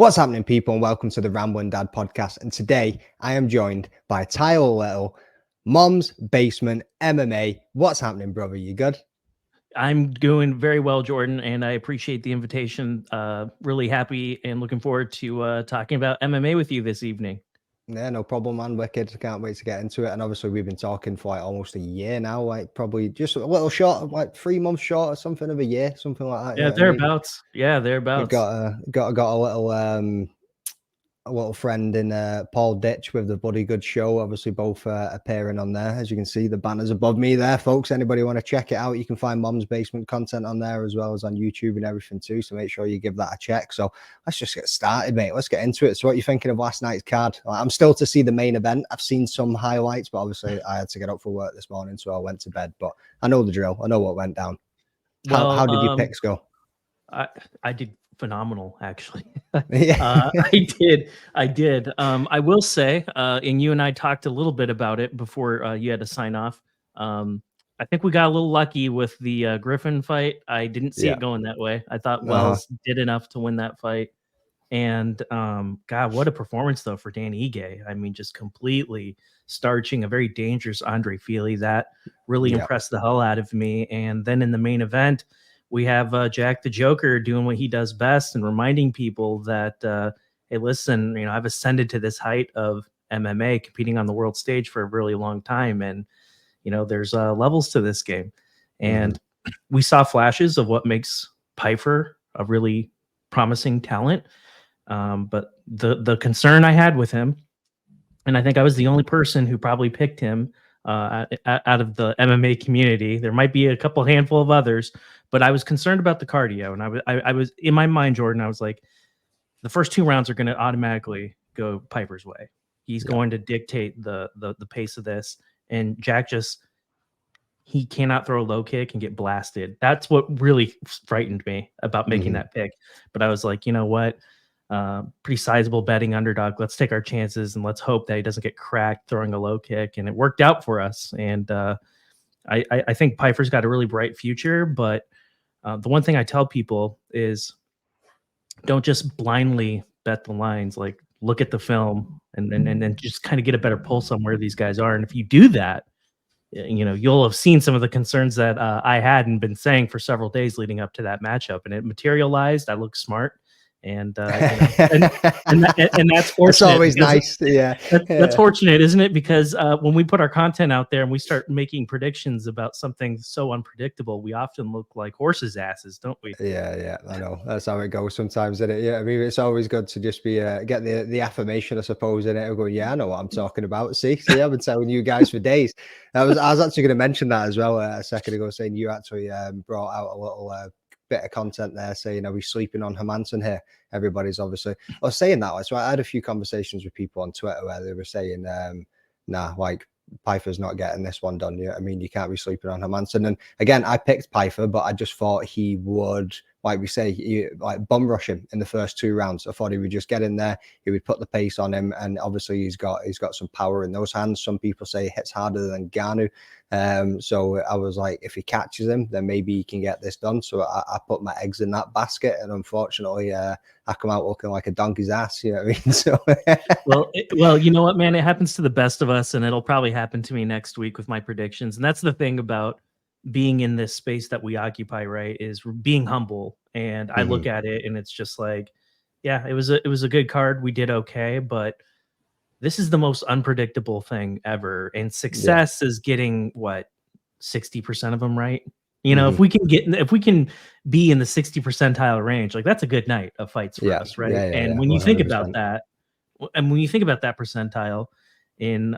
What's happening, people, and welcome to the Rambling Dad podcast. And today I am joined by Tyler Little, Mom's Basement MMA. What's happening, brother? You good? I'm doing very well, Jordan, and I appreciate the invitation. Really happy and looking forward to talking about MMA with you this evening. Yeah, no problem, man. Wicked. Can't wait to get into it. And obviously, we've been talking for like almost a year now, like probably just a little short, like 3 months short or something of a year, something like that. Yeah, thereabouts. Yeah, thereabouts. We've got a little friend in Paul Ditch with the Bloody Good Show, obviously both appearing on there. As you can see, the banners above me there, folks. Anybody want to check it out, you can find Mom's Basement content on there as well as on YouTube and everything too, so make sure you give that a check. So let's just get started, mate. Let's get into it. So what are you thinking of last night's card? I'm still to see the main event. I've seen some highlights, but obviously I had to get up for work this morning, so I went to bed, but I know the drill. I know what went down. How did your picks go? I did phenomenal, actually. Yeah. I did. I will say, and you and I talked a little bit about it before you had to sign off. I think we got a little lucky with the Griffin fight. I didn't see it going that way. I thought Wells did enough to win that fight. And God, what a performance though for Dan Ige. I mean, just completely starching a very dangerous Andre Fili. That really impressed the hell out of me. And then in the main event, we have Jack the Joker doing what he does best and reminding people that, hey, listen, I've ascended to this height of MMA, competing on the world stage for a really long time. And, there's levels to this game. And we saw flashes of what makes Pyfer a really promising talent. But the concern I had with him, and I think I was the only person who probably picked him out of the MMA community. There might be a couple handful of others, but I was concerned about the cardio. And I was in my mind, Jordan, I was like, the first 2 rounds are going to automatically go Piper's way. He's going to dictate the pace of this. And Jack he cannot throw a low kick and get blasted. That's what really frightened me about making that pick. But I was like, you know what? Pretty sizable betting underdog. Let's take our chances and let's hope that he doesn't get cracked throwing a low kick. And it worked out for us. And I think Piper's got a really bright future. But the one thing I tell people is don't just blindly bet the lines. Like, look at the film and then just kind of get a better pulse on where these guys are. And if you do that, you'll have seen some of the concerns that I had and been saying for several days leading up to that matchup, and it materialized. I look smart. And and that's fortunate. It's always nice. That's fortunate, isn't it? Because when we put our content out there and we start making predictions about something so unpredictable, we often look like horses' asses, don't we? Yeah, I know. That's how it goes sometimes, isn't it? Yeah, I mean, it's always good to just be get the affirmation, I suppose, in it. Go, yeah, I know what I'm talking about. See, I've been telling you guys for days. I was actually going to mention that as well a second ago, saying you actually brought out a little bit of content there saying, are we sleeping on Hermanson here? Everybody's obviously, I was saying that. So I had a few conversations with people on Twitter where they were saying, nah, like Piper's not getting this one done. I mean, you can't be sleeping on Hermanson. And again, I picked Piper, but I just thought he would, like we say, like bum rush him in the first 2 rounds. I thought he would just get in there, he would put the pace on him, and obviously he's got some power in those hands. Some people say he hits harder than Ganu. So I was like, if he catches him, then maybe he can get this done. So I put my eggs in that basket, and unfortunately, I come out looking like a donkey's ass. You know what I mean? So well, you know what, man? It happens to the best of us, and it'll probably happen to me next week with my predictions. And that's the thing about being in this space that we occupy, right? Is being humble. And I look at it, and it's just like, yeah, it was a good card. We did okay, but this is the most unpredictable thing ever. And success is getting 60% of them right. If we can be in the 60 percentile range, like that's a good night of fights for us, right? And when you think about that, and when you think about that percentile in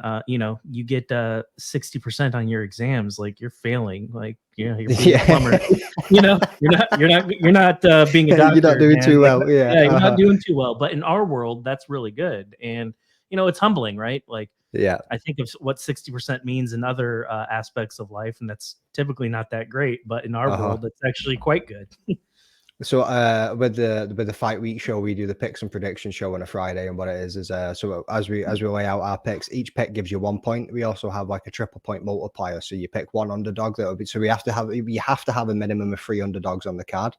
you get 60% on your exams, like you're failing, like you're being a plumber. you're not being a doctor. You're not doing too well. You're not doing too well. But in our world, that's really good. And it's humbling, right? Like, I think of what 60% means in other aspects of life, and that's typically not that great. But in our world, it's actually quite good. So with the fight week show, we do the picks and predictions show on a Friday, and what it is so as we lay out our picks, each pick gives you 1 point. We also have like a triple point multiplier, so you pick one underdog that will be. So you have to have a minimum of 3 underdogs on the card.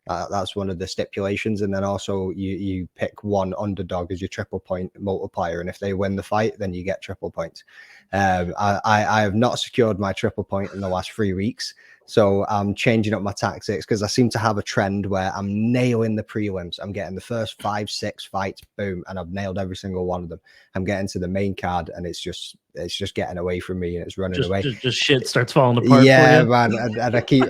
That's one of the stipulations. And then also you pick one underdog as your triple point multiplier, and if they win the fight, then you get triple points. I have not secured my triple point in the last 3 weeks, so I'm changing up my tactics because I seem to have a trend where I'm nailing the prelims. I'm getting the first 5, 6 fights, boom, and I've nailed every single one of them. I'm getting to the main card, and it's just getting away from me, and it's running away. Just shit starts falling apart. Yeah, for you. man, and I keep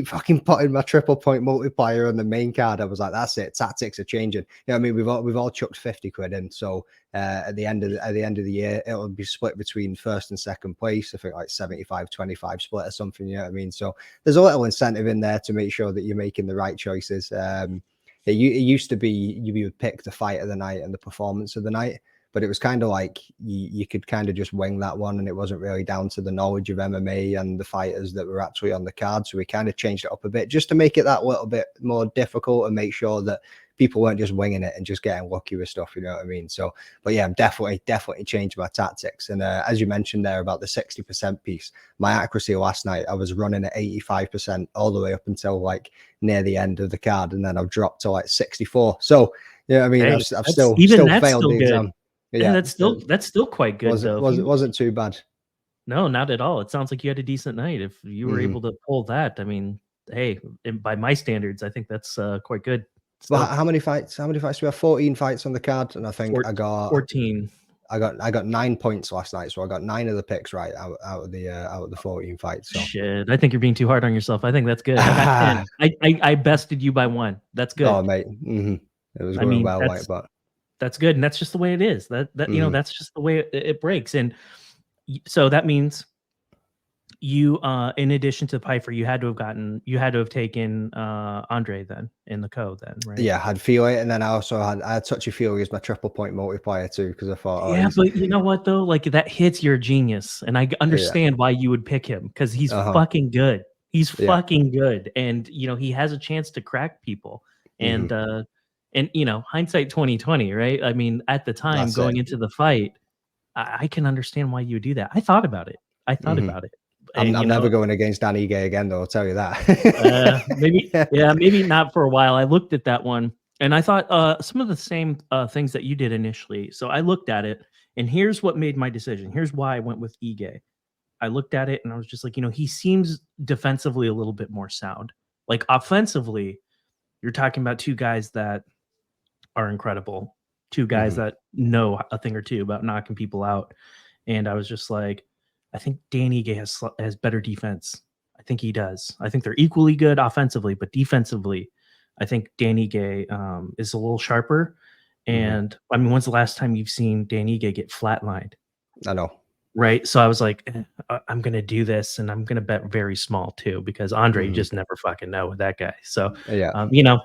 fucking putting my triple point multiplier on the main card. I was like, that's it. Tactics are changing. You know what I mean? We've all chucked 50 quid in, so at the end of the year, it'll be split between first and second place. I think like 75-25 split or something. You know what I mean? So there's a little incentive in there to make sure that you're making the right choices. It used to be you would pick the fight of the night and the performance of the night, but it was kind of like you could kind of just wing that one, and it wasn't really down to the knowledge of MMA and the fighters that were actually on the card. So we kind of changed it up a bit just to make it that little bit more difficult and make sure that people weren't just winging it and just getting lucky with stuff, you know what I mean? So, but yeah, I'm definitely changed my tactics. And as you mentioned there about the 60% piece, my accuracy last night, I was running at 85% all the way up until like near the end of the card, and then I've dropped to like 64. So, you know what I mean? Hey, I've still failed still the exam. Good. Yeah, that's still quite good though. Wasn't too bad. No, not at all. It sounds like you had a decent night. If you were able to pull that, I mean, hey, by my standards, I think that's quite good. Well, how many fights? Do we have? 14 fights on the card, and I think I got 14. I got 9 points last night, so I got 9 of the picks right out of the 14 fights. So. Shit, I think you're being too hard on yourself. I think that's good. I got 10. I bested you by 1. That's good. Oh, mate, it was going well, like, but that's good, and that's just the way it is. That you know, that's just the way it breaks. And so that means you, in addition to Piper, you had to have taken Andre then in the then, right? Yeah, I had Feely, and then I had Touchy Feely as my triple point multiplier too, because I thought, yeah, but you know what though, like that hits your genius, and I understand why you would pick him, because he's fucking good. He's fucking good, and you know he has a chance to crack people, and you know, hindsight 2020, right? I mean, at the time going into the fight, I can understand why you would do that. I thought about it. I'm never going against Dan Ige again, though. I'll tell you that. maybe not for a while. I looked at that one, and I thought some of the same things that you did initially. So I looked at it, and here's what made my decision. Here's why I went with Ige. I looked at it, and I was just like, you know, he seems defensively a little bit more sound. Like offensively, you're talking about 2 guys that are incredible, 2 guys that know a thing or two about knocking people out. And I was just like, I think Danny Gay has better defense. I think he does. I think they're equally good offensively, but defensively, I think Danny Gay is a little sharper. And I mean, when's the last time you've seen Danny Gay get flatlined? I know. Right. So I was like, I'm going to do this, and I'm going to bet very small too, because Andre, you just never fucking know with that guy. So, you know,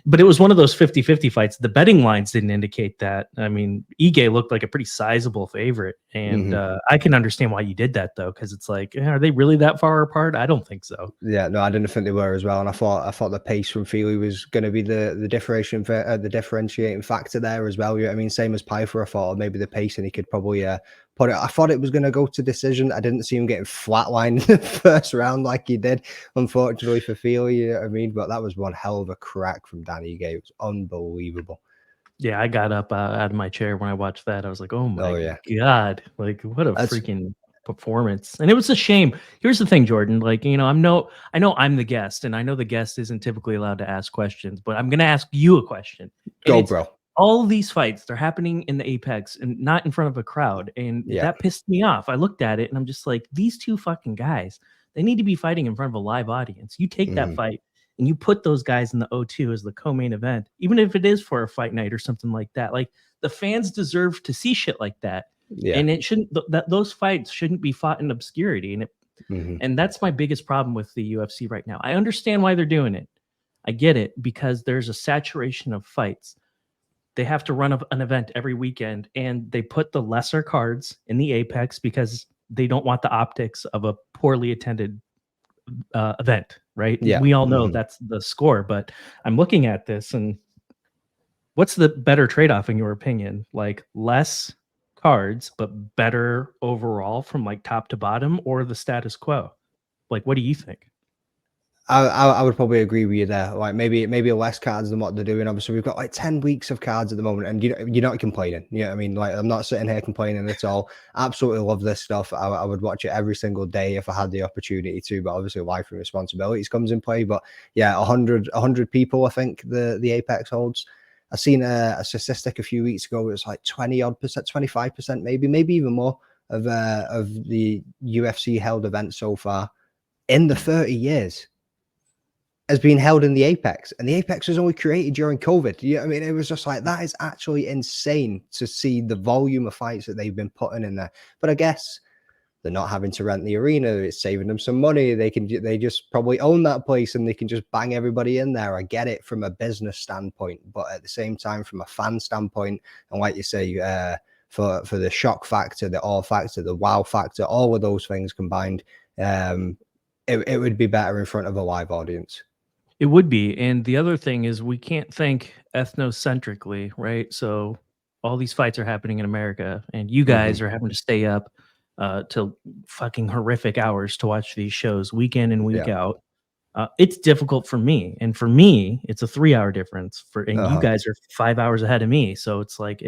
but it was one of those 50-50 fights. The betting lines didn't indicate that. I mean, Ige looked like a pretty sizable favorite. And I can understand why you did that, though, because it's like, are they really that far apart? I don't think so. Yeah, no, I didn't think they were as well. And I thought the pace from Feely was going to be the differentiating factor there as well. You know what I mean? Same as Piper, I thought maybe the pace, and he could probably put it. I thought it was going to go to decision. I didn't see him getting flatlined in the first round like he did, unfortunately, for Feely. You know what I mean? But that was one hell of a crack from Danny Gay. It was unbelievable. Yeah, I got up out of my chair when I watched that. I was like, oh my God, like what a freaking performance. And it was a shame. Here's the thing, Jordan, like, you know, I know I'm the guest, and I know the guest isn't typically allowed to ask questions, but I'm going to ask you a question. Go, bro. All of these fights, they're happening in the Apex and not in front of a crowd. And that pissed me off. I looked at it and I'm just like, these 2 fucking guys, they need to be fighting in front of a live audience. You take that fight and you put those guys in the O2 as the co-main event, even if it is for a fight night or something like that. Like, the fans deserve to see shit like that. Yeah. And it shouldn't, those fights shouldn't be fought in obscurity. And and that's my biggest problem with the UFC right now. I understand why they're doing it. I get it, because there's a saturation of fights. They have to run an event every weekend, and they put the lesser cards in the Apex because they don't want the optics of a poorly attended event, right? Yeah. We all know that's the score, but I'm looking at this, and what's the better trade-off in your opinion? Like less cards, but better overall from like top to bottom, or the status quo? Like, what do you think? I would probably agree with you there. Like maybe less cards than what they're doing. Obviously, we've got like 10 weeks of cards at the moment, and you're not complaining. You know what I mean? Like I'm not sitting here complaining at all. Absolutely love this stuff. I would watch it every single day if I had the opportunity to. But obviously, life and responsibilities comes in play. But yeah, 100 people. I think the Apex holds. I seen a statistic a few weeks ago. It was like 20-odd%, 25%, maybe even more of the UFC held events so far in the 30 years. Has been held in the Apex, and the Apex was only created during COVID. I mean, it was just like, that is actually insane to see the volume of fights that they've been putting in there. But I guess they're not having to rent the arena. It's saving them some money. They just probably own that place and they can just bang everybody in there. I get it from a business standpoint, but at the same time, from a fan standpoint, and like you say, for the shock factor, the awe factor, the wow factor, all of those things combined, it would be better in front of a live audience. It would be. And the other thing is, we can't think ethnocentrically, right? So all these fights are happening in America, and you guys are having to stay up till fucking horrific hours to watch these shows week in and week out. It's difficult for me. And for me, it's a 3-hour difference and you guys are 5 hours ahead of me. So it's like,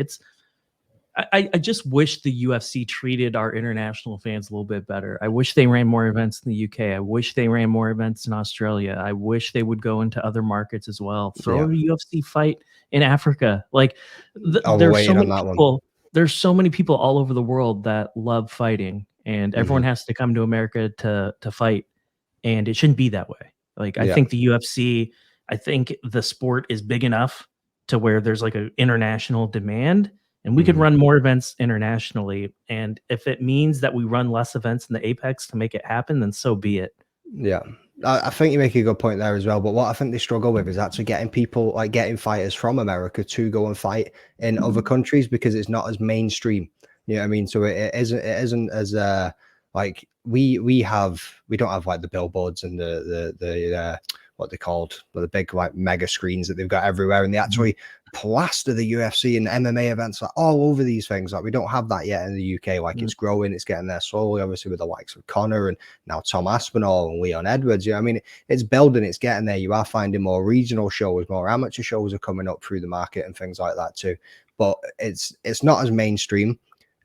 I just wish the UFC treated our international fans a little bit better. I wish they ran more events in the UK. I wish they ran more events in Australia. I wish they would go into other markets as well. Throw a UFC fight in Africa. Like there's so many people. There's so many people all over the world that love fighting, and everyone has to come to America to fight. And it shouldn't be that way. Like I think the UFC, I think the sport is big enough to where there's like an international demand. And we could run more events internationally. And if it means that we run less events in the Apex to make it happen, then so be it. Yeah. I think you make a good point there as well. But what I think they struggle with is actually getting fighters from America to go and fight in other countries, because it's not as mainstream. You know what I mean? So it isn't as like we don't have like the billboards and the what they called, the big like mega screens that they've got everywhere, and they actually plaster the UFC and MMA events like all over these things. Like we don't have that yet in the UK. Like it's growing, it's getting there slowly, obviously with the likes of Connor and now Tom Aspinall and Leon Edwards. You know, I mean, it's building, it's getting there. You are finding more regional shows, more amateur shows are coming up through the market and things like that too. But it's not as mainstream.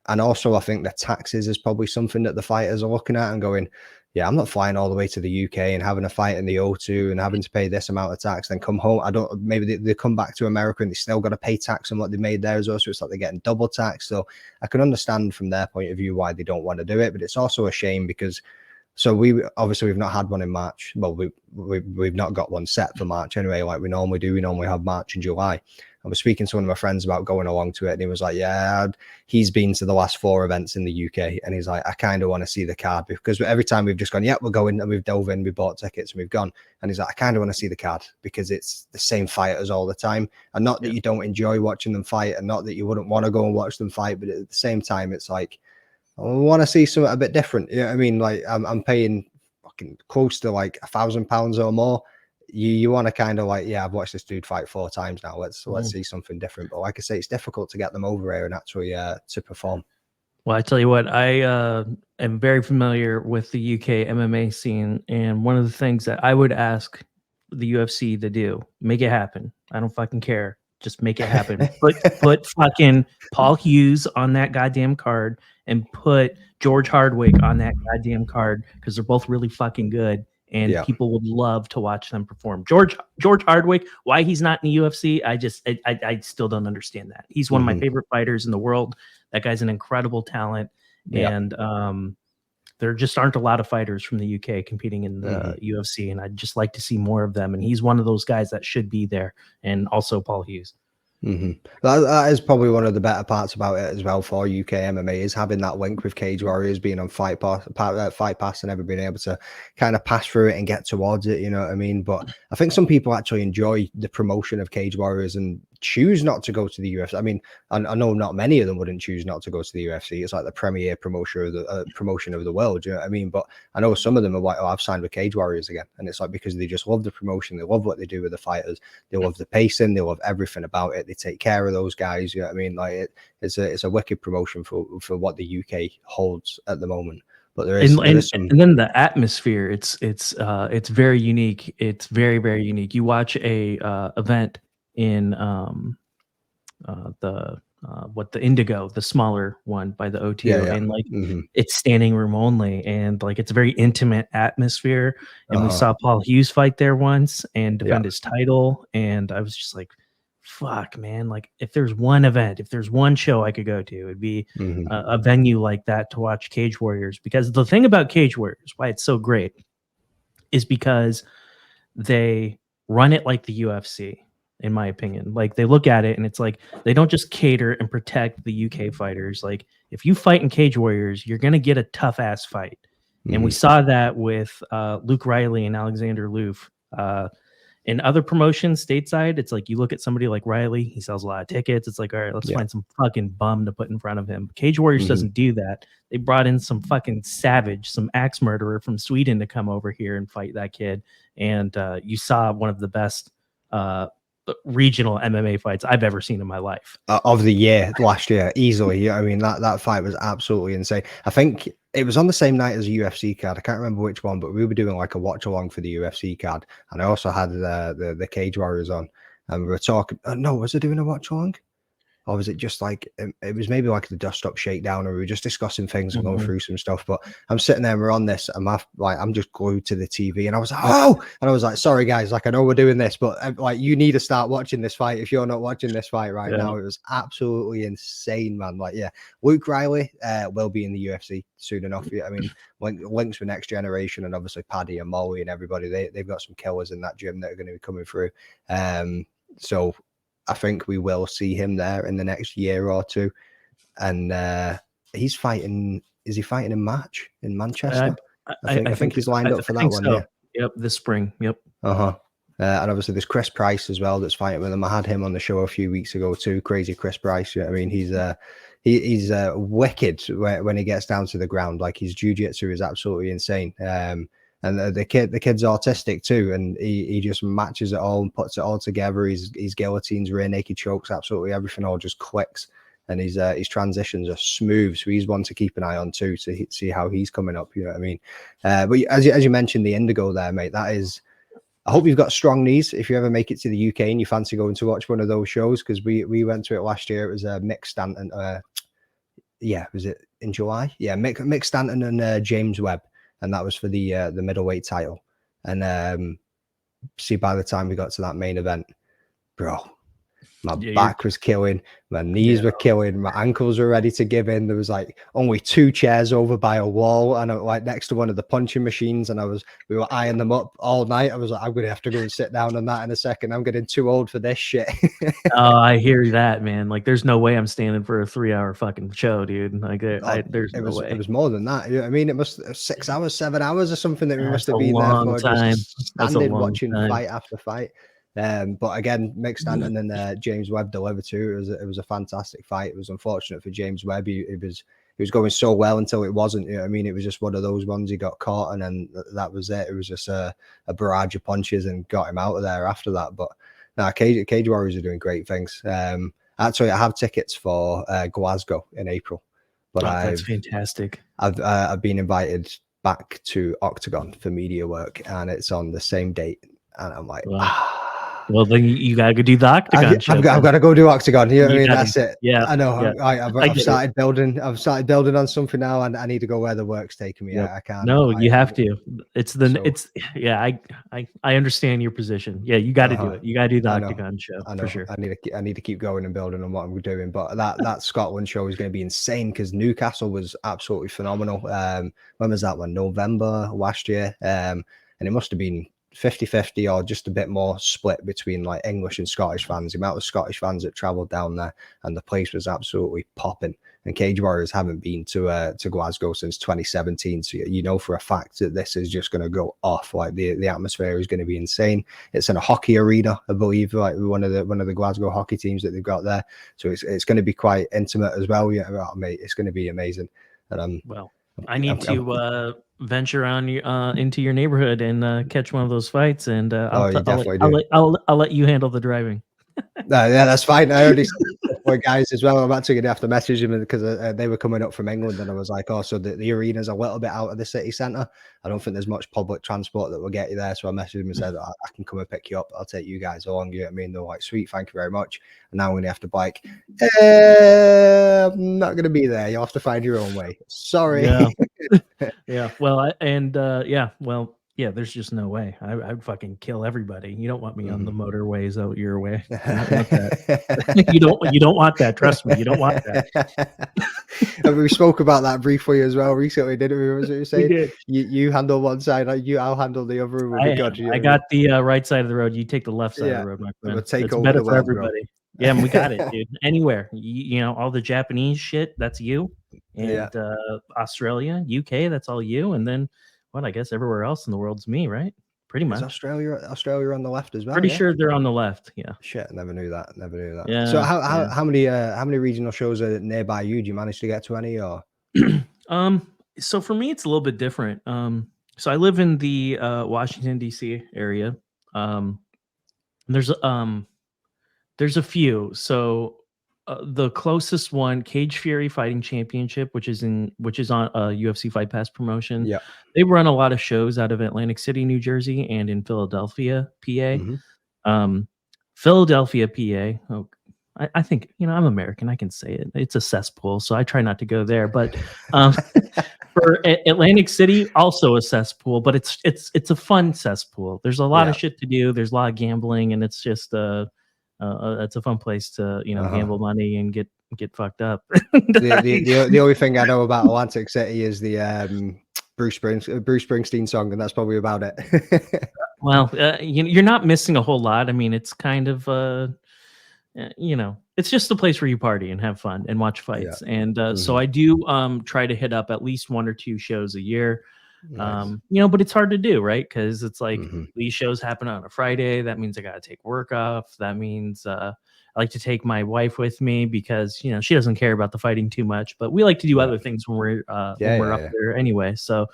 And also I think the taxes is probably something that the fighters are looking at and going, yeah, I'm not flying all the way to the UK and having a fight in the O2 and having to pay this amount of tax, then come home. Maybe they come back to America and they still got to pay tax on what they made there as well. So it's like they're getting double tax. So I can understand from their point of view why they don't want to do it, but it's also a shame because we've not had one in March. Well, we've not got one set for March anyway, like we normally do. We normally have March and July. I was speaking to one of my friends about going along to it, and he was like, yeah, he's been to the last 4 events in the UK, and he's like, I kind of want to see the card, because every time we've just gone, yeah, we're going, and we've dove in, we bought tickets and we've gone. And he's like, I kind of want to see the card because it's the same fighters all the time. And not that you don't enjoy watching them fight, and not that you wouldn't want to go and watch them fight, but at the same time, it's like, I want to see something a bit different. You know what I mean? Like I'm paying fucking close to like £1,000 or more. You want to kind of like, yeah, I've watched this dude fight 4 times now. Let's see something different. But like I say, it's difficult to get them over here and actually to perform. Well, I tell you what, I am very familiar with the UK MMA scene, and one of the things that I would ask the UFC to do, make it happen. I don't fucking care. Just make it happen. Put fucking Paul Hughes on that goddamn card, and put George Hardwick on that goddamn card, because they're both really fucking good. And people would love to watch them perform. George Hardwick, why he's not in the UFC, I still don't understand that. He's one of my favorite fighters in the world. That guy's an incredible talent, and there just aren't a lot of fighters from the UK competing in the UFC, and I'd just like to see more of them. And he's one of those guys that should be there, and also Paul Hughes. That is probably one of the better parts about it as well for UK MMA, is having that link with Cage Warriors, being on Fight Pass and ever being able to kind of pass through it and get towards it, you know what I mean? But I think some people actually enjoy the promotion of Cage Warriors and choose not to go to the UFC. I mean, I know not many of them wouldn't choose not to go to the UFC. It's like the premier promotion of the world, you know what I mean? But I know some of them are like, oh, I've signed with Cage Warriors again. And it's like, because they just love the promotion, they love what they do with the fighters, they love the pacing, they love everything about it, they take care of those guys, you know what I mean? Like it's a wicked promotion for what the UK holds at the moment. But there is some. And then the atmosphere, it's very unique. It's very, very unique. You watch a event in the Indigo, the smaller one by the OTO, and like it's standing room only, and like it's a very intimate atmosphere. And we saw Paul Hughes fight there once and defend his title, and I was just like, fuck, man, like if there's one event, if there's one show I could go to, it'd be a venue like that to watch Cage Warriors. Because the thing about Cage Warriors, why it's so great, is because they run it like the UFC, in my opinion. Like they look at it and it's like they don't just cater and protect the UK fighters. Like if you fight in Cage Warriors, you're gonna get a tough ass fight. And we saw that with Luke Riley and Alexander Loof. In other promotions stateside, it's like you look at somebody like Riley, he sells a lot of tickets. It's like, all right, let's find some fucking bum to put in front of him. Cage Warriors doesn't do that. They brought in some fucking savage, some axe murderer from Sweden to come over here and fight that kid. And you saw one of the best regional MMA fights I've ever seen in my life. Of the year, last year, easily. Yeah, I mean, that fight was absolutely insane. I think it was on the same night as a UFC card. I can't remember which one, but we were doing like a watch along for the UFC card, and I also had the Cage Warriors on, and we were talking. No, was I doing a watch along? Or was it just like, it was maybe like the Dust Up Shakedown, or we were just discussing things and going through some stuff. But I'm sitting there and we're on this, and I'm just glued to the TV, and I was like, oh, and I was like, sorry guys, like I know we're doing this, but like you need to start watching this fight if you're not watching this fight right now. It was absolutely insane, man. Like, yeah, Luke Riley will be in the UFC soon enough. I mean, links with Next Generation, and obviously Paddy and Molly and everybody, they've got some killers in that gym that are going to be coming through. So I think we will see him there in the next year or two. And he's fighting. Is he fighting in March in Manchester? I think he's lined up for that one. So. Yeah. Yep, this spring. Yep. And obviously there's Chris Price as well that's fighting with him. I had him on the show a few weeks ago too. Crazy Chris Price. I mean, he's wicked when he gets down to the ground. Like his jiu-jitsu is absolutely insane. And the kid's autistic too, and he just matches it all and puts it all together. His guillotines, rear naked chokes, absolutely everything all just clicks, and his transitions are smooth. So he's one to keep an eye on too, to see how he's coming up. You know what I mean? But as you mentioned, the Indigo there, mate. That is. I hope you've got strong knees if you ever make it to the UK and you fancy going to watch one of those shows, because we went to it last year. It was a Mick Stanton. Was it in July? Yeah, Mick Stanton and James Webb. And that was for the middleweight title. And see, by the time we got to that main event, bro, my back was killing, my knees were killing, my ankles were ready to give in. There was like only 2 chairs over by a wall, and I was like next to one of the punching machines, and we were eyeing them up all night. I was like, I'm gonna have to go and sit down on that in a second. I'm getting too old for this shit. Oh, I hear that, man. Like, there's no way I'm standing for a 3-hour fucking show, dude. Like, there's no way. It was more than that. I mean, it must 6 hours, 7 hours or something that we must have been there for. Just standing watching fight after fight. But again, Mick Stanton and James Webb delivered too. It was a fantastic fight. It was unfortunate for James Webb. He was going so well until it wasn't. You know what I mean? It was just one of those ones he got caught, and then that was it. It was just a barrage of punches and got him out of there after that. But no, Cage Warriors are doing great things. Actually, I have tickets for Glasgow in April. But that's fantastic. I've been invited back to Octagon for media work, and it's on the same date. And I'm like, well, then you gotta go do the Octagon show. I've got to go do Octagon. You know what I mean? That's it. Yeah, I know. Yeah. I've started building. I've started building on something now, and I need to go where the work's taking me. Yep. I can't. No, you have to. I understand your position. Yeah, you got to do it. You got to do the Octagon show for sure. I need to keep going and building on what I'm doing. But that Scotland show is going to be insane, because Newcastle was absolutely phenomenal. When was that one? November last year. And it must have been 50-50 or just a bit more split between like English and Scottish fans. The amount of Scottish fans that travelled down there, and the place was absolutely popping. And Cage Warriors haven't been to Glasgow since 2017, so you know for a fact that this is just going to go off. Like the atmosphere is going to be insane. It's in a hockey arena, I believe, like one of the Glasgow hockey teams that they've got there. So it's going to be quite intimate as well. Yeah, mate, it's going to be amazing. And I need to venture on into your neighborhood and catch one of those fights, and I'll let you handle the driving. Yeah, that's fine. I Well, guys, as well, I'm actually gonna have to message them because they were coming up from England, and I was like, "Oh, so the arena's a little bit out of the city centre. I don't think there's much public transport that will get you there." So I messaged them and said, "I can come and pick you up. I'll take you guys along." You know what I mean? They're like, "Sweet, thank you very much." And now I'm gonna have to bike. I'm not gonna be there. You'll have to find your own way. Sorry. Yeah. Yeah. Well, yeah, there's just no way. I'd fucking kill everybody. You don't want me on the motorways out your way. You don't want that. You don't want that. Trust me, you don't want that. And we spoke about that briefly as well recently, didn't we? Was it you saying? We did. You handle one side, I'll handle the other. I got the right side of the road. You take the left side of the road, my friend. Take it's over better the for world, everybody. Bro. Yeah, and we got it, dude. Anywhere, you know, all the Japanese shit, that's you, and Australia, UK, that's all you, and then what? I guess everywhere else in the world's me, right? Pretty much. Is Australia on the left as well? Pretty sure they're on the left. Yeah. Shit, never knew that. Yeah. So how many regional shows are nearby you? Do you manage to get to any or? So for me, it's a little bit different. So I live in the Washington D.C. area. There's a few. So the closest one, Cage Fury Fighting Championship, which is on UFC Fight Pass promotion. Yeah, they run a lot of shows out of Atlantic City, New Jersey, and in Philadelphia, PA. Philadelphia, PA. Oh, I think, you know, I'm American. I can say it. It's a cesspool, so I try not to go there. But for Atlantic City, also a cesspool, but it's a fun cesspool. There's a lot of shit to do. There's a lot of gambling, and it's just it's a fun place to, you know, gamble money and get fucked up. the only thing I know about Atlantic City is the Bruce Springsteen song, and that's probably about it. Well, you're not missing a whole lot. I mean, it's kind of you know, it's just a place where you party and have fun and watch fights. And so I do try to hit up at least 1 or 2 shows a year. Nice. You know, but it's hard to do, right? Because it's like these shows happen on a Friday. That means I got to take work off. That means I like to take my wife with me because, you know, she doesn't care about the fighting too much, but we like to do other things when we're up there anyway. So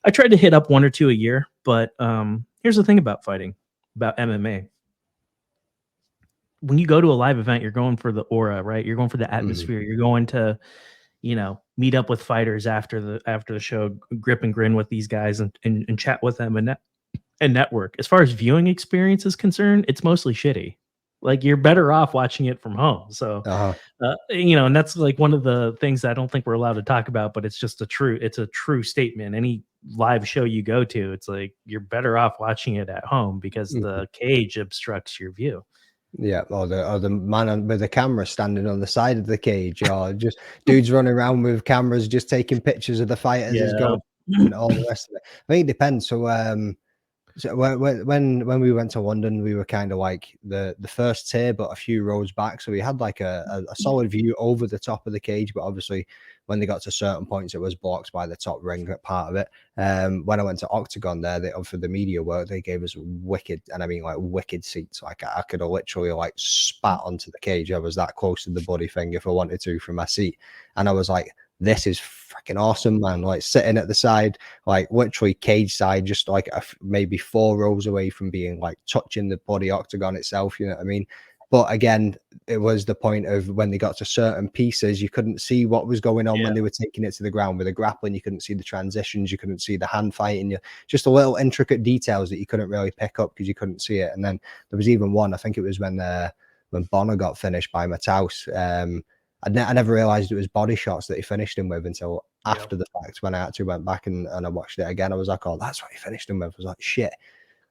I tried to hit up 1 or 2 a year. But here's the thing about fighting, about MMA. When you go to a live event, you're going for the aura, right? You're going for the atmosphere. You're going to, you know, meet up with fighters after the show, grip and grin with these guys and chat with them and network. As far as viewing experience is concerned, it's mostly shitty. Like, you're better off watching it from home. So, you know, and that's like one of the things I don't think we're allowed to talk about, but it's just a true statement. Any live show you go to, it's like, you're better off watching it at home because the cage obstructs your view. Yeah, or the man with the camera standing on the side of the cage, or just dudes running around with cameras just taking pictures of the fighters as going, and all the rest of it. I think it depends. So so when we went to London, we were kind of like the first tier, but a few rows back. So we had like a solid view over the top of the cage, but obviously when they got to certain points, it was blocked by the top ring part of it. When I went to Octagon there, for the media work, they gave us wicked, and I mean like wicked seats. Like I could have literally like spat onto the cage. I was that close to the buddy thing if I wanted to from my seat. And I was like, this is freaking awesome, man. Like sitting at the side, like literally cage side, just like maybe 4 rows away from being like touching the body octagon itself. You know what I mean? But again, it was the point of when they got to certain pieces, you couldn't see what was going on when they were taking it to the ground with the grappling. You couldn't see the transitions. You couldn't see the hand fighting. Just a little intricate details that you couldn't really pick up because you couldn't see it. And then there was even one, I think it was when Bonner got finished by Matthaus. I never realized it was body shots that he finished him with until after the fact. When I actually went back and I watched it again, I was like, oh, that's what he finished him with. I was like, shit.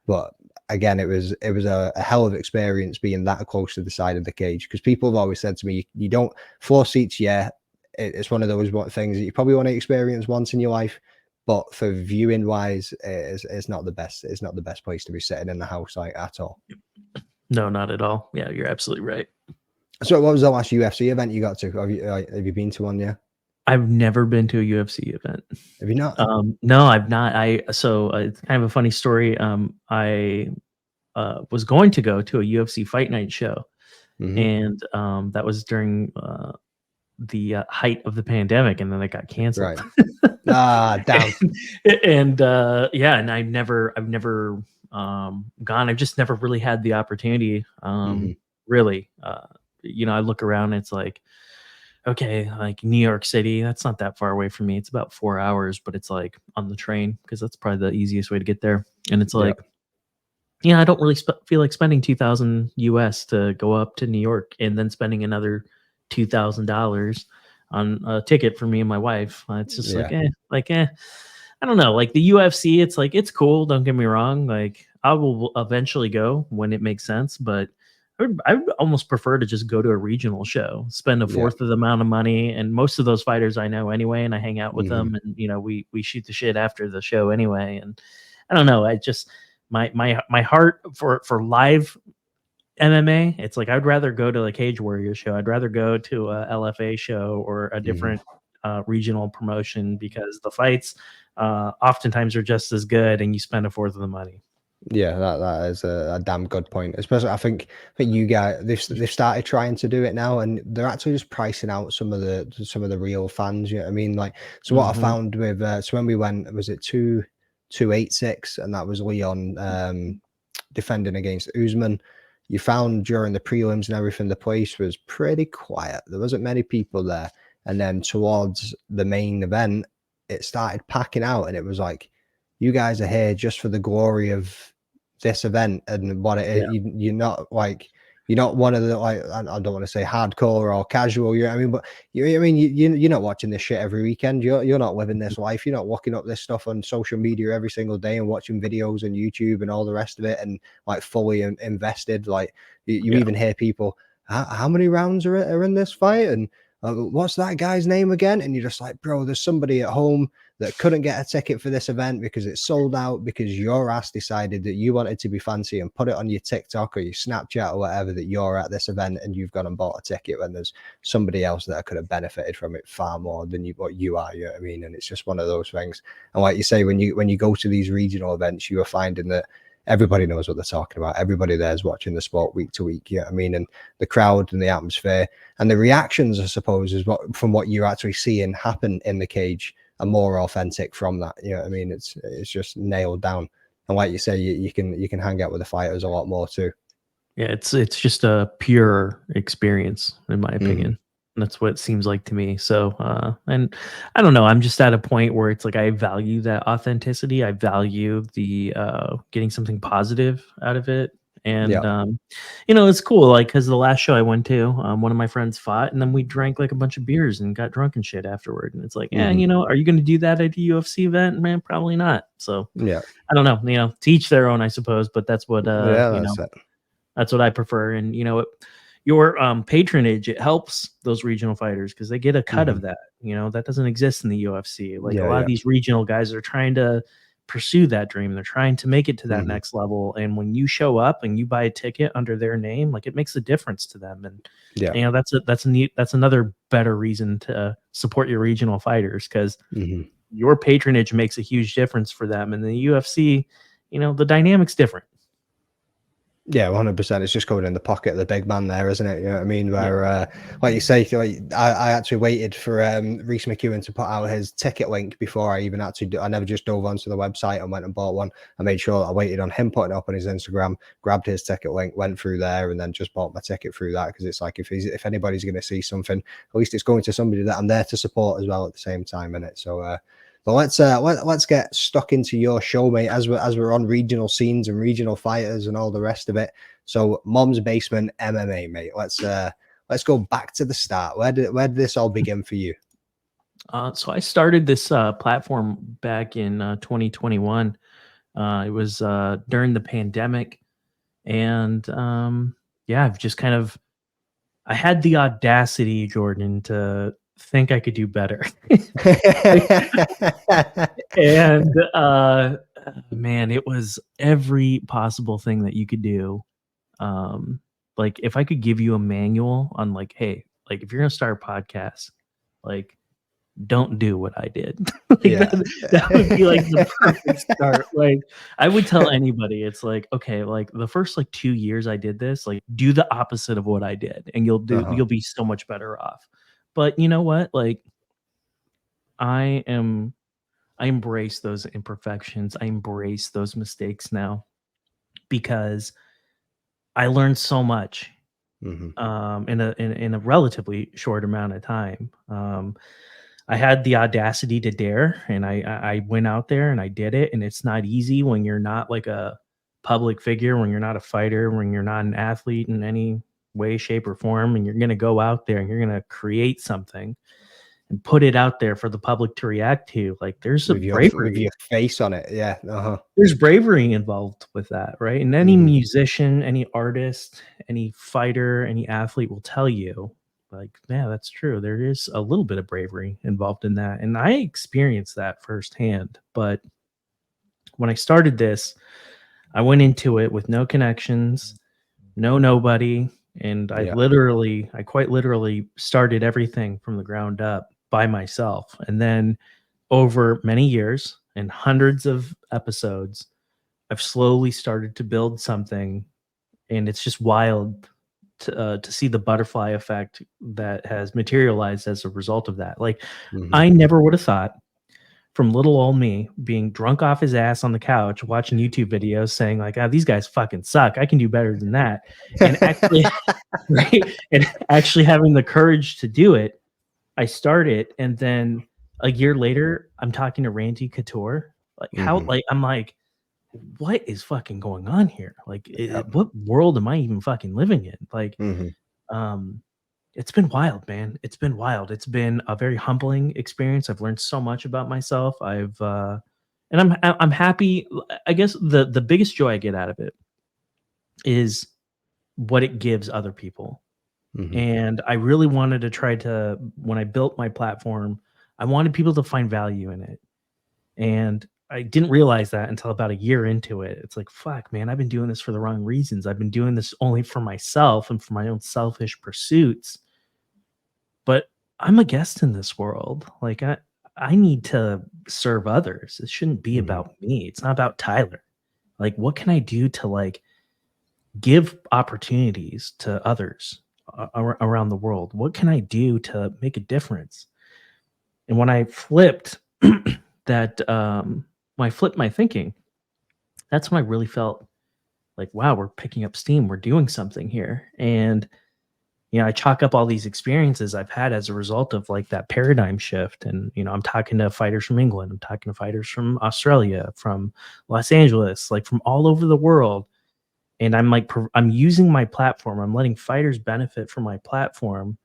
But again, it was a hell of an experience being that close to the side of the cage, because people have always said to me, you don't, 4 seats, it's one of those things that you probably want to experience once in your life, but for viewing wise, it's not the best. It's not the best place to be sitting in the house like at all. No, not at all. Yeah, you're absolutely right. So what was the last UFC event you got to? Have you been to one? Yeah. I've never been to a UFC event. Have you not? No, I've not. So it's kind of a funny story. I was going to go to a UFC Fight Night show, and that was during the height of the pandemic, and then it got canceled. Right. Damn. And and I've never gone. I've just never really had the opportunity, really, I look around and it's like, okay, like New York City, that's not that far away from me. It's about 4 hours, but it's like on the train because that's probably the easiest way to get there. And it's Yeah. like, I don't really feel like spending 2,000 US to go up to New York and then spending another $2,000 on a ticket for me and my wife. It's just Yeah. I don't know. Like the UFC, it's like it's cool. Don't get me wrong. Like I will eventually go when it makes sense, but I would almost prefer to just go to a regional show, spend a Yeah. fourth of the amount of money, and most of those fighters I know anyway, and I hang out with Mhm. them, and we shoot the shit after the show anyway. And I don't know. I just my heart for live MMA, it's like I'd rather go to a Cage Warrior show. I'd rather go to a LFA show or a Mhm. different regional promotion because the fights oftentimes are just as good, and you spend a fourth of the money. Yeah, that is a damn good point. Especially, I think you guys they've started trying to do it now, and they're actually just pricing out some of the real fans. You know what I mean? Like, so what I Hmm. found with so when we went, was it 286, and that was Leon defending against Usman. You found during the prelims and everything, the place was pretty quiet. There wasn't many people there, and then towards the main event, it started packing out, and it was like, you guys are here just for the glory of this event and what it is. Yeah, You're not like, you're not one of the, like, I don't want to say hardcore or casual, you know what I mean, but I mean, you're not watching this shit every weekend. You're not living this life. You're not looking up this stuff on social media every single day and watching videos on YouTube and all the rest of it and like fully invested. Like you yeah, even hear people, how many rounds are in this fight, and what's that guy's name again? And you're just like, bro, there's somebody at home that couldn't get a ticket for this event because it's sold out because your ass decided that you wanted to be fancy and put it on your TikTok or your Snapchat or whatever that you're at this event, and you've gone and bought a ticket when there's somebody else that could have benefited from it far more than what you are. You know what I mean? And it's just one of those things. And like you say, when you go to these regional events, you are finding that everybody knows what they're talking about. Everybody there's watching the sport week to week. You know what I mean? And the crowd and the atmosphere and the reactions, I suppose, is what from what you're actually seeing happen in the cage are more authentic from that. You know what I mean? It's just nailed down. And like you say, you can hang out with the fighters a lot more too. yeah. It's just a pure experience, in my Mm-hmm. opinion. That's what it seems like to me. So, and I don't know. I'm just at a point where it's like I value that authenticity. I value the getting something positive out of it. Yeah. And it's cool. Like, because the last show I went to, one of my friends fought, and then we drank like a bunch of beers and got drunk and shit afterward. And it's like, Mm-hmm. are you going to do that at a UFC event, man? Probably not. So Yeah. I don't know. To each their own, I suppose. But that's what Yeah. That's it. that's what I prefer. And your patronage, it helps those regional fighters because they get a cut Mm-hmm. of that. That doesn't exist in the UFC. Like a Yeah. lot of Yeah. these regional guys are trying to pursue that dream. They're trying to make it to that Mm-hmm. next level. And when you show up and you buy a ticket under their name, like it makes a difference to them. And Yeah. that's another better reason to support your regional fighters because Mm-hmm. your patronage makes a huge difference for them. And the UFC, the dynamic's different. Yeah, 100%. It's just going in the pocket of the big man there, isn't it? You know what I mean? Yeah. Where, like you say, like, I actually waited for Reese McEwen to put out his ticket link before I even actually I never just dove onto the website and went and bought one. I made sure that I waited on him putting it up on his Instagram, grabbed his ticket link, went through there, and then just bought my ticket through that because it's like if anybody's going to see something, at least it's going to somebody that I'm there to support as well at the same time, innit? So, but let's get stuck into your show, mate. As we're on regional scenes and regional fighters and all the rest of it. So, Mom's Basement MMA, mate. Let's go back to the start. Where did this all begin for you? So I started this platform back in 2021. It was during the pandemic, and yeah, I've just I had the audacity, Jordan, to think I could do better. And man, it was every possible thing that you could do. Um, like if I could give you a manual on like, hey, like if you're gonna start a podcast, like don't do what I did. Like Yeah. that would be like the perfect start. Like I would tell anybody, it's like, okay, like the first like 2 years I did this, like do the opposite of what I did, and Uh-huh. you'll be so much better off. But you know what? Like I am I embrace those imperfections. I embrace those mistakes now because I learned so much in a relatively short amount of time. I had the audacity to dare, and I went out there and I did it. And it's not easy when you're not like a public figure, when you're not a fighter, when you're not an athlete in any way, shape, or form, and you're going to go out there and you're going to create something and put it out there for the public to react to. Like there's some bravery with your face on it. Yeah. There's bravery involved with that, right? And any musician, any artist, any fighter, any athlete will tell you, like, yeah, that's true. There is a little bit of bravery involved in that. And I experienced that firsthand. But when I started this, I went into it with no connections, nobody. And I quite literally started everything from the ground up by myself. And then over many years and hundreds of episodes, I've slowly started to build something. And it's just wild to see the butterfly effect that has materialized as a result of that. Like, I never would have thought, from little old me being drunk off his ass on the couch watching YouTube videos saying like, these guys fucking suck, I can do better than that, and actually right, and actually having the courage to do it. I started, and then a year later I'm talking to Randy Couture. Like how, like I'm like, what is fucking going on here? Like what world am I even fucking living in? Like it's been wild, man. It's been wild. It's been a very humbling experience. I've learned so much about myself. And I'm happy. I guess the biggest joy I get out of it is what it gives other people. And I really wanted to try to, when I built my platform, I wanted people to find value in it. And I didn't realize that until about a year into it. It's like, fuck, man, I've been doing this for the wrong reasons. I've been doing this only for myself and for my own selfish pursuits. But I'm a guest in this world. Like I need to serve others. It shouldn't be about me. It's not about Tyler. Like, what can I do to like give opportunities to others around the world? What can I do to make a difference? And when I flipped when I flipped my thinking, that's when I really felt like, wow, we're picking up steam. We're doing something here. And, you know, I chalk up all these experiences I've had as a result of like that paradigm shift. And, you know, I'm talking to fighters from England. I'm talking to fighters from Australia, from Los Angeles, like from all over the world. And I'm like, I'm using my platform. I'm letting fighters benefit from my platform.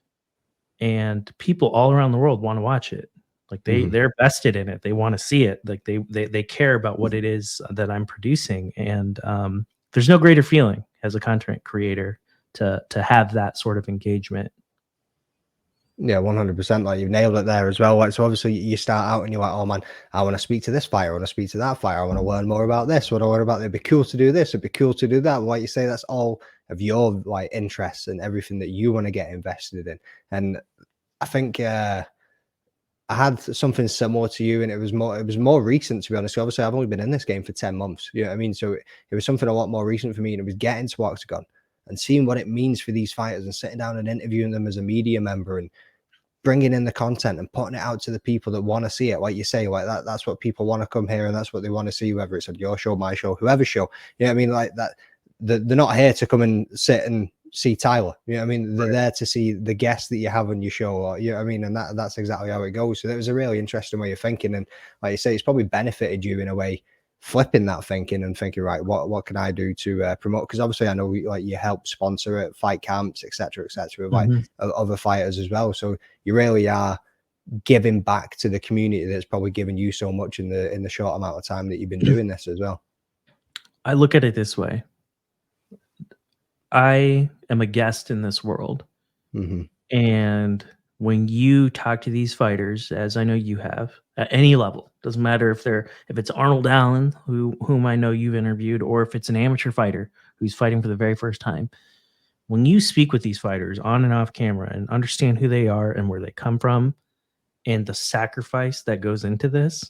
And people all around the world want to watch it. Like they're vested in it. They want to see it. Like they care about what it is that I'm producing. And there's no greater feeling as a content creator to have that sort of engagement. Yeah, 100%. Like you've nailed it there as well. Like, so obviously you start out and you're like, oh man, I want to speak to this fighter. I want to speak to that fighter. I want to learn more about this. What I want about it. It'd be cool to do this. It'd be cool to do that. Like you say, that's all of your like interests and everything that you want to get invested in. And I think I had something similar to you, and it was more recent, to be honest. Obviously, I've only been in this game for 10 months. You know what I mean? So it was something a lot more recent for me, and it was getting to Octagon and seeing what it means for these fighters and sitting down and interviewing them as a media member and bringing in the content and putting it out to the people that want to see it. Like you say, like that's what people want to come here, and that's what they want to see, whether it's on your show, my show, whoever's show. You know what I mean? Like that, they're not here to come and sit and see Tyler. You know what I mean? They're there to see the guests that you have on your show, or you know what I mean? And that's exactly how it goes. So that was a really interesting way of thinking. And like you say, it's probably benefited you in a way, flipping that thinking and thinking, right, what can I do to promote? Because obviously I know like you help sponsor it, fight camps, etc., with like other fighters as well. So you really are giving back to the community that's probably given you so much in the short amount of time that you've been doing this as well. I look at it this way. I am a guest in this world. And when you talk to these fighters, as I know you have, at any level, doesn't matter if it's Arnold Allen, whom I know you've interviewed, or if it's an amateur fighter who's fighting for the very first time. When you speak with these fighters on and off camera and understand who they are and where they come from and the sacrifice that goes into this,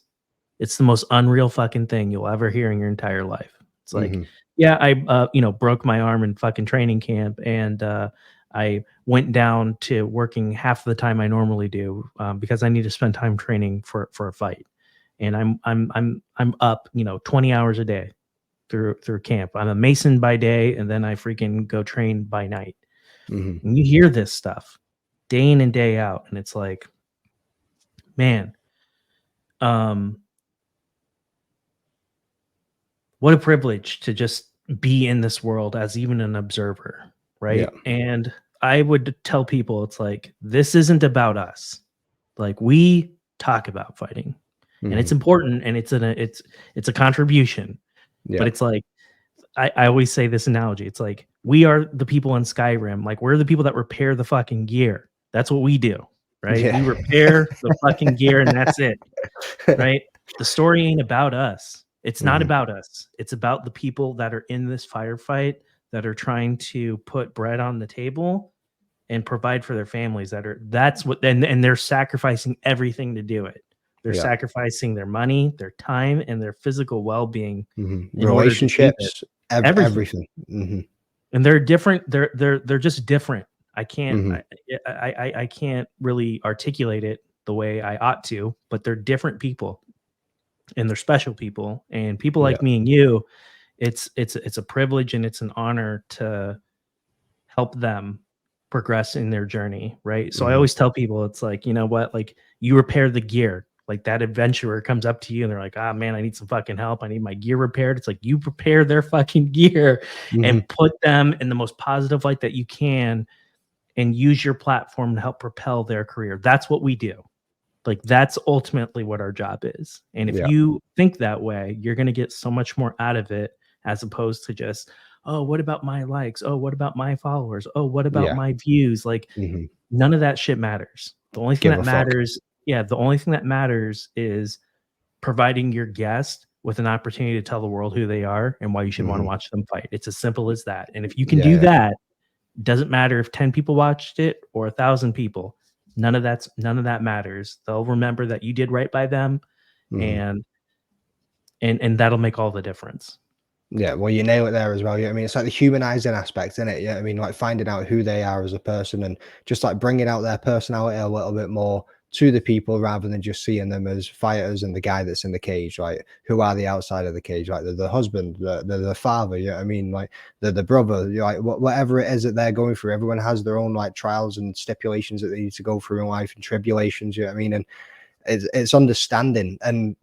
it's the most unreal fucking thing you'll ever hear in your entire life. It's like, yeah, I broke my arm in fucking training camp, and I went down to working half the time I normally do because I need to spend time training for a fight, and I'm up 20 hours a day through camp. I'm a mason by day, and then I freaking go train by night. Mhm. And you hear this stuff day in and day out, and it's like, man, what a privilege to just be in this world as even an observer, Yeah. right? And I would tell people, it's like, this isn't about us. Like, we talk about fighting, and it's Mhm. important, and it's a contribution, Yeah. but it's like, I always say this analogy. It's like, we are the people in Skyrim. Like, we're the people that repair the fucking gear. That's what we do, right? We Yeah. repair the fucking gear, and that's it, right? The story ain't about us. It's not Mhm. about us. It's about the people that are in this firefight, that are trying to put bread on the table and provide for their families, that's what, and they're sacrificing everything to do it. They're Yeah. sacrificing their money, their time, and their physical well-being Mhm. in order to do this. Relationships, Everything. everything. Mhm. And they're different. They're just different. I can't Mhm. I can't really articulate it the way I ought to, but they're different people, and they're special people, and people Yeah. like me and you. It's a privilege, and it's an honor to help them progress in their journey, right? So I Mhm. always tell people, it's like, you know what, like, you repair the gear. Like, that adventurer comes up to you and they're like, ah, man, I need some fucking help. I need my gear repaired. It's like, you prepare their fucking gear Mhm. and put them in the most positive light that you can, and use your platform to help propel their career. That's what we do. Like, that's ultimately what our job is. And if Yeah. you think that way, you're going to get so much more out of it, as opposed to just, oh, what about my likes? Oh, what about my followers? Oh, what about Yeah. my views? Like, Mhm. none of that shit matters. The only thing Give that a fuck. matters, yeah, the only thing that matters is providing your guest with an opportunity to tell the world who they are and why you should want to Mhm. watch them fight. It's as simple as that. And if you can Yeah, do yeah. that, doesn't matter if 10 people watched it or 1,000 people. None of that matters. They'll remember that you did right by them, Mhm. and that'll make all the difference. Yeah, well, you nail it there as well. Yeah, I mean, it's like the humanizing aspect, isn't it? Yeah, I mean, like finding out who they are as a person and just like bringing out their personality a little bit more to the people rather than just seeing them as fighters and the guy that's in the cage, right? Who are the outside of the cage, like the husband, the father. Yeah, I mean, like the brother, like whatever it is that they're going through. Everyone has their own like trials and stipulations that they need to go through in life and tribulations. You know what I mean? And it's understanding and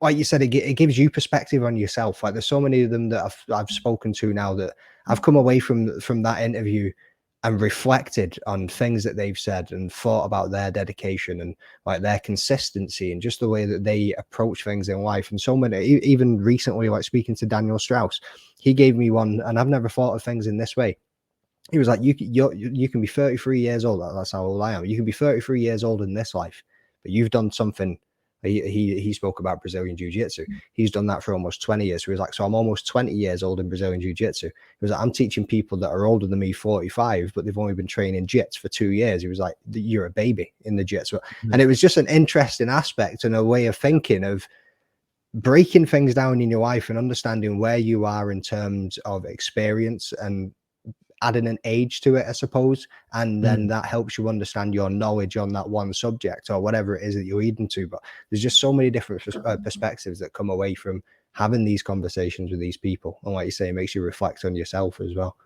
like you said, it gives you perspective on yourself. Like there's so many of them that I've spoken to now that I've come away from that interview and reflected on things that they've said and thought about their dedication and like their consistency and just the way that they approach things in life. And so many, even recently, like speaking to Daniel Strauss, he gave me one, and I've never thought of things in this way. He was like, you can be 33 years old. That's how old I am. You can be 33 years old in this life, but you've done something. He spoke about Brazilian jiu-jitsu. He's done that for almost 20 years. So he was like, so I'm almost 20 years old in Brazilian jiu-jitsu. He was like, I'm teaching people that are older than me, 45, but they've only been training jits for 2 years. He was like, you're a baby in the jits. And it was just an interesting aspect and a way of thinking of breaking things down in your life and understanding where you are in terms of experience and adding an age to it, I suppose, and then Mm. that helps you understand your knowledge on that one subject or whatever it is that you're leading to. But there's just so many different perspectives that come away from having these conversations with these people, and like you say, it makes you reflect on yourself as well.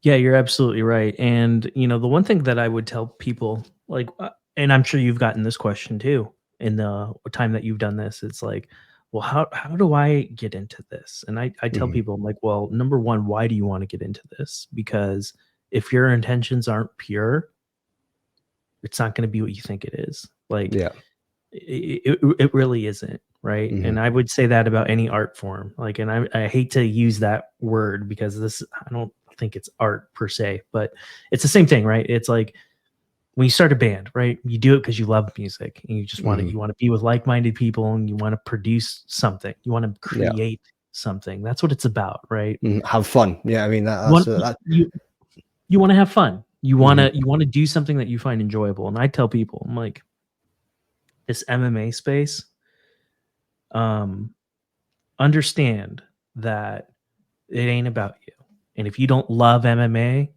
Yeah, you're absolutely right. And, the one thing that I would tell people, like, and I'm sure you've gotten this question too in the time that you've done this, it's like, well, how do I get into this? And I tell Hmm. people, I'm like, well, number one, why do you want to get into this? Because if your intentions aren't pure, it's not going to be what you think it is. Like, Yeah. it really isn't, right? Hmm. And I would say that about any art form. Like, and I hate to use that word because I don't think it's art per se, but it's the same thing, right? It's like when you start a band, right? You do it because you love music and you just want to Hmm. you want to be with like-minded people and you want to produce something. You want to Yeah. create something. That's what it's about, right? Have fun. Yeah, I mean You that's want that. you want to have fun. You want Hmm. to you want to do something that you find enjoyable. And I tell people, I'm like, this MMA space, um understand that it ain't about you. And if you don't love MMA,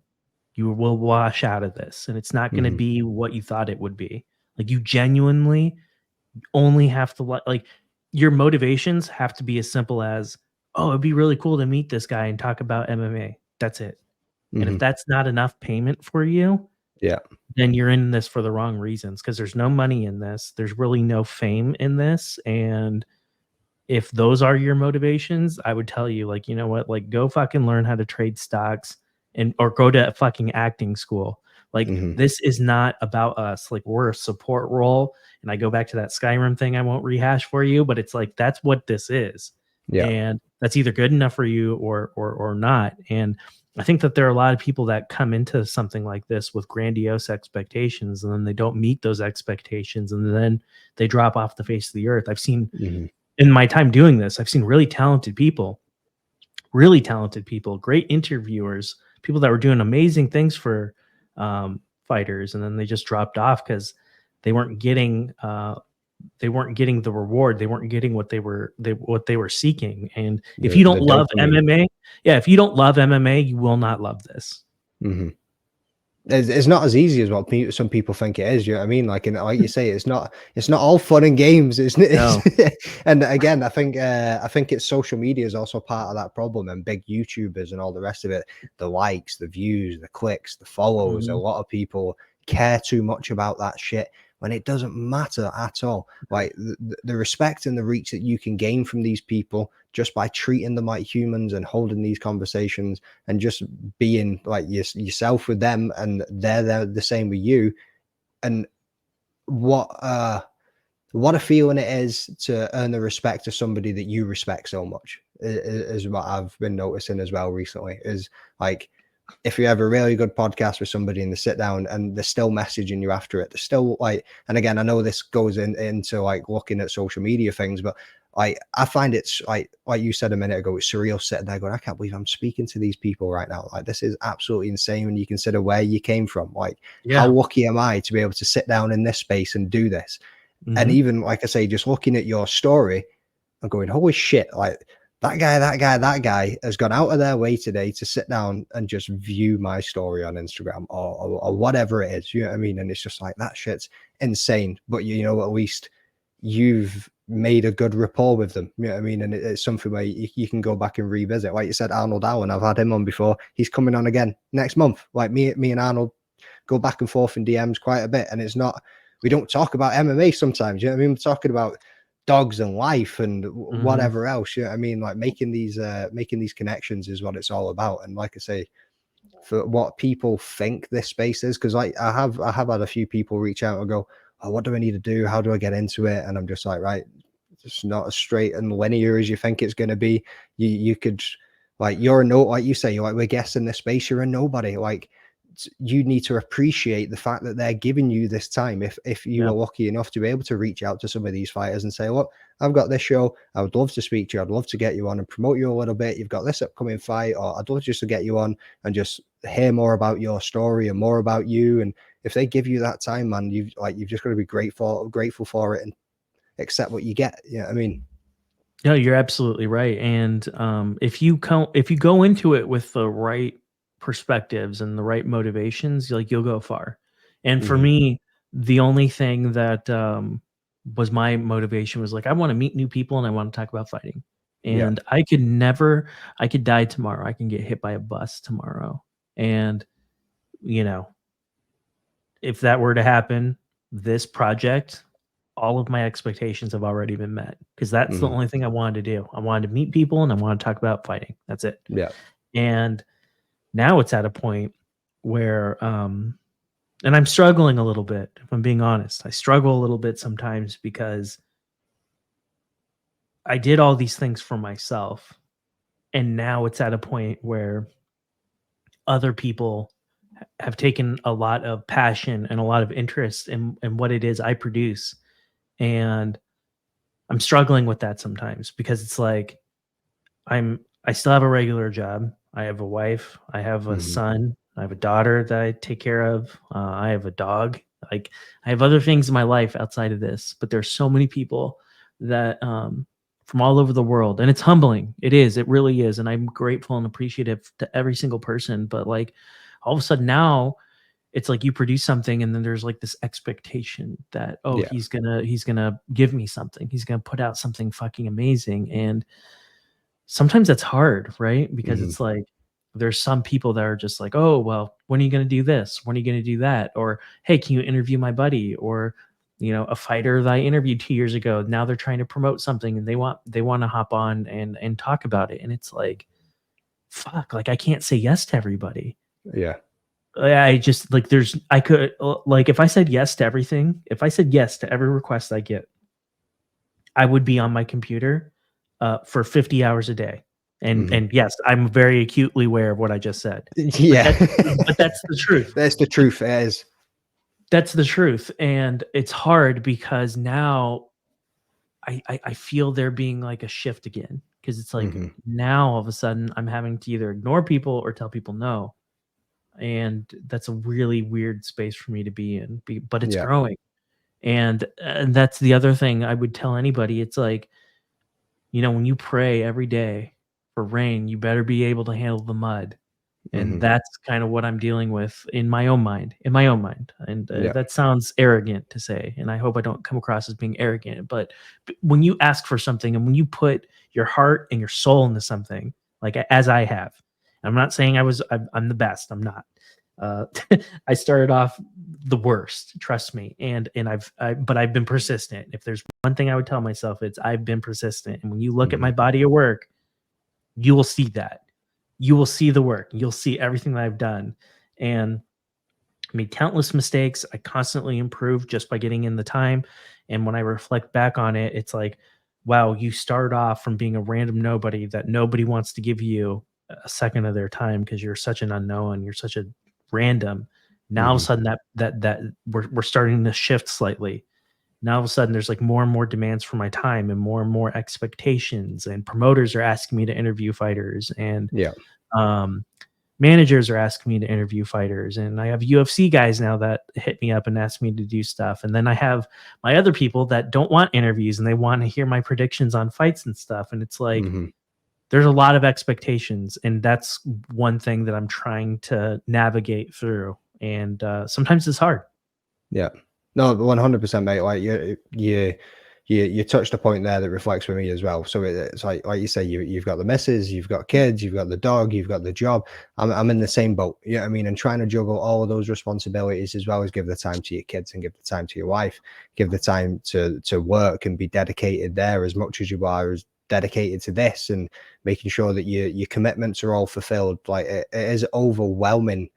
you will wash out of this and it's not going to Hmm. be what you thought it would be. Like, you genuinely only have to like your motivations have to be as simple as, oh, it'd be really cool to meet this guy and talk about MMA. That's it. And if that's not enough payment for you, then you're in this for the wrong reasons, because there's no money in this. There's really no fame in this. And if those are your motivations, I would tell you, like, you know what, like, go fucking learn how to trade stocks or go to fucking acting school. Like, this is not about us. Like, we're a support role. And I go back to that Skyrim thing I won't rehash for you, but it's like, that's what this is. And that's either good enough for you or not. And I think that there are a lot of people that come into something like this with grandiose expectations, and then they don't meet those expectations, and then they drop off the face of the earth. I've seen in my time doing this, I've seen really talented people, great interviewers, people that were doing amazing things for fighters, and then they just dropped off because they weren't getting the reward. They weren't getting what they were seeking. And if you don't love MMA, if you don't love MMA, you will not love this. It's not as easy as what some people think it is. You know what I mean? Like you say, it's not all fun and games. No. And again, I think it's social media is also part of that problem, and big YouTubers and all the rest of it. The likes, the views, the clicks, the follows. A lot of people care too much about that shit when it doesn't matter at all. Like the respect and the reach that you can gain from these people just by treating them like humans and holding these conversations and just being like yourself with them, and they're the same with you. And what a feeling it is to earn the respect of somebody that you respect so much is what I've been noticing as well recently. Is like, if you have a really good podcast with somebody and they sit down and they're still messaging you after it, they're still like, and again, I know this goes into like looking at social media things, but I find it's like you said a minute ago, it's surreal sitting there going, I can't believe I'm speaking to these people right now. Like, this is absolutely insane when you consider where you came from. Like, how lucky am I to be able to sit down in this space and do this? And even, like I say, just looking at your story and going, holy shit, like that guy has gone out of their way today to sit down and just view my story on Instagram or whatever it is. You know what I mean? And it's just like, that shit's insane. But you know, at least you've made a good rapport with them. You know what I mean? And it's something where you can go back and revisit. Like you said, Arnold Allen, I've had him on before. He's coming on again next month. Like me and Arnold go back and forth in DMs quite a bit. And it's not, we don't talk about MMA sometimes. You know what I mean? We're talking about dogs and life and whatever else. You know what I mean? Like making these connections is what it's all about. And like I say, for what people think this space is, because like I have had a few people reach out and go, oh, what do I need to do? How do I get into it? And I'm just like, right, it's not as straight and linear as you think it's going to be. You could, like, you're a no, like you say, like, we're guests in this space, you're a nobody. Like, you need to appreciate the fact that they're giving you this time. If you are lucky enough to be able to reach out to some of these fighters and say, look, I've got this show, I would love to speak to you, I'd love to get you on and promote you a little bit, you've got this upcoming fight, or I'd love just to get you on and just hear more about your story and more about you. And if they give you that time, man, you've just got to be grateful for it and accept what you get. You know what I mean? No, you're absolutely right. And if you go into it with the right perspectives and the right motivations, like, you'll go far. And for me, the only thing that was my motivation was like, I want to meet new people and I want to talk about fighting. And I could die tomorrow. I can get hit by a bus tomorrow. And, you know, if that were to happen, this project, all of my expectations have already been met, because that's the only thing I wanted to do. I wanted to meet people and I wanted to talk about fighting. That's it. Yeah. And now it's at a point where, and I'm struggling a little bit, if I'm being honest. I struggle a little bit sometimes because I did all these things for myself. And now it's at a point where other people have taken a lot of passion and a lot of interest in what it is I produce. And I'm struggling with that sometimes, because it's like, I still have a regular job. I have a wife. I have a son. I have a daughter that I take care of. I have a dog. Like, I have other things in my life outside of this, but there's so many people that, from all over the world, and it's humbling. It is. It really is. And I'm grateful and appreciative to every single person. But like, all of a sudden now, it's like you produce something and then there's like this expectation that, he's gonna give me something. He's gonna put out something fucking amazing. And sometimes that's hard, right? Because it's like, there's some people that are just like, oh, well, when are you going to do this? When are you going to do that? Or, hey, can you interview my buddy? Or, a fighter that I interviewed 2 years ago, now they're trying to promote something and they want to hop on and talk about it. And it's like, fuck, like I can't say yes to everybody. Yeah. I just like, I could, like, if I said yes to everything, if I said yes to every request I get, I would be on my computer for 50 hours a day. And yes, I'm very acutely aware of what I just said. Yeah. But that's the truth. That's the truth. It is. That's the truth. And it's hard because now I feel there being like a shift again. Because it's like now all of a sudden I'm having to either ignore people or tell people no. And that's a really weird space for me to be in. But it's growing. And that's the other thing I would tell anybody. It's like, when you pray every day for rain, you better be able to handle the mud. And that's kind of what I'm dealing with in my own mind. And that sounds arrogant to say, and I hope I don't come across as being arrogant. But when you ask for something and when you put your heart and your soul into something, like as I have, I'm not saying I'm the best. I'm not. I started off the worst, trust me. But I've been persistent. If there's one thing I would tell myself, it's I've been persistent. And when you look at my body of work, you will see that. You will see the work. You'll see everything that I've done. And I made countless mistakes. I constantly improve just by getting in the time. And when I reflect back on it, it's like, wow, you started off from being a random nobody that nobody wants to give you a second of their time because you're such an unknown. You're such a random. Now all of a sudden that we're starting to shift slightly. Now all of a sudden there's like more and more demands for my time and more expectations, and promoters are asking me to interview fighters, and managers are asking me to interview fighters, and I have UFC guys now that hit me up and ask me to do stuff. And then I have my other people that don't want interviews and they want to hear my predictions on fights and stuff. And it's like, there's a lot of expectations, and that's one thing that I'm trying to navigate through. And sometimes it's hard. Yeah. No, 100%, mate. Like you touched a point there that reflects for me as well. So it's like you say, you've got the missus, you've got kids, you've got the dog, you've got the job. I'm in the same boat. You know what I mean? And trying to juggle all of those responsibilities, as well as give the time to your kids and give the time to your wife, give the time to work and be dedicated there as much as you are as dedicated to this, and making sure that your commitments are all fulfilled. Like it is overwhelming.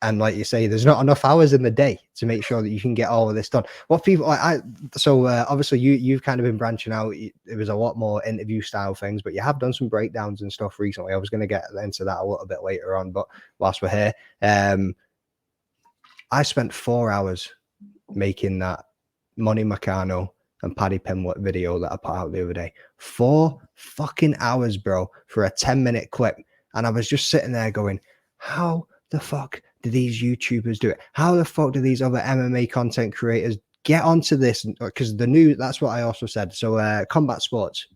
And like you say, there's not enough hours in the day to make sure that you can get all of this done. What people obviously you've kind of been branching out. It was a lot more interview style things, but you have done some breakdowns and stuff recently. I was going to get into that a little bit later on, but whilst we're here, I spent 4 hours making that Money Meccano and Paddy Pimblett video that I put out the other day. 4 fucking hours, bro, for a 10-minute clip. And I was just sitting there going, how the fuck do these YouTubers do it? How the fuck do these other MMA content creators get onto this? Because that's what I also said. So combat sports,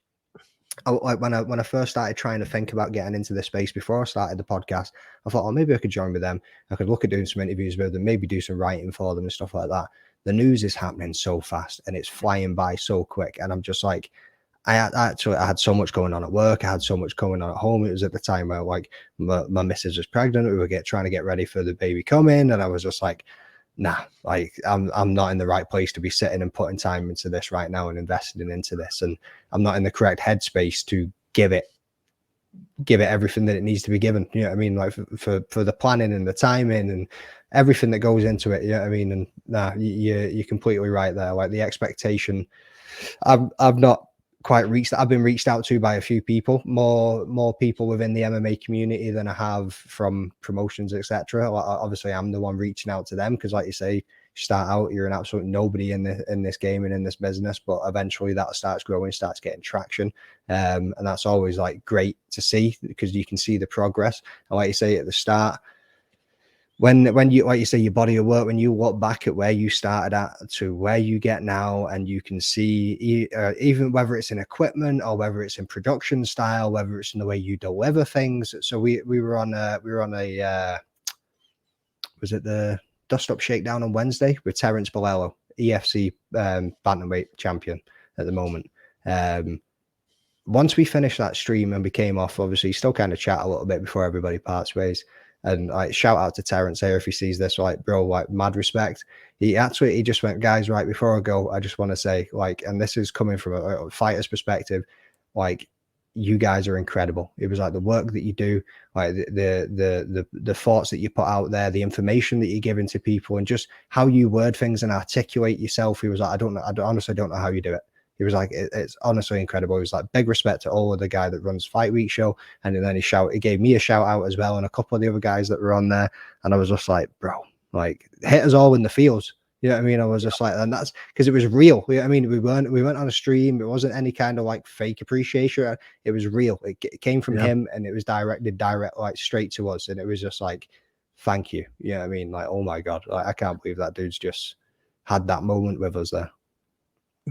like when I first started trying to think about getting into this space before I started the podcast, I thought, oh, maybe I could join with them. I could look at doing some interviews with them, maybe do some writing for them and stuff like that. The news is happening so fast and it's flying by so quick. And I'm just like, I had so much going on at work. I had so much going on at home. It was at the time where like my missus was pregnant. We were trying to get ready for the baby coming. And I was just like, nah, like I'm not in the right place to be sitting and putting time into this right now and investing into this. And I'm not in the correct headspace to give it everything that it needs to be given. You know what I mean? Like for the planning and the timing and everything that goes into it. You know what I mean? And nah, you're completely right there. Like the expectation, I've not quite reached. I've been reached out to by a few people, more people within the MMA community than I have from promotions, etc. Obviously, I'm the one reaching out to them because, like you say, you start out, you're an absolute nobody in this game and in this business, but eventually that starts growing, starts getting traction, and that's always like great to see because you can see the progress. And like you say at the start, when you, like you say, your body of work, when you look back at where you started at to where you get now, and you can see even whether it's in equipment or whether it's in production style, whether it's in the way you deliver things. So we were on a was it the Dust Up Shakedown on Wednesday with Terence Bolello, EFC bantamweight champion at the moment. once we finished that stream and we came off, obviously still kind of chat a little bit before everybody parts ways. And like, shout out to Terrence here if he sees this, like, bro, like, mad respect. He just went, guys, right, before I go, I just want to say, like, and this is coming from a fighter's perspective, like, you guys are incredible. It was like the work that you do, like the thoughts that you put out there, the information that you're giving to people, and just how you word things and articulate yourself. He was like, I honestly don't know how you do it. He was like, it's honestly incredible. He was like, big respect to all of the guy that runs Fight Week show. And then he gave me a shout out as well, and a couple of the other guys that were on there. And I was just like, bro, like, hit us all in the fields. You know what I mean? I was just like, and that's because it was real. I mean, we went on a stream. It wasn't any kind of like fake appreciation. It was real. It came from him, and it was direct, like, straight to us. And it was just like, thank you. You know what I mean? Like, oh my God, like, I can't believe that dude's just had that moment with us there.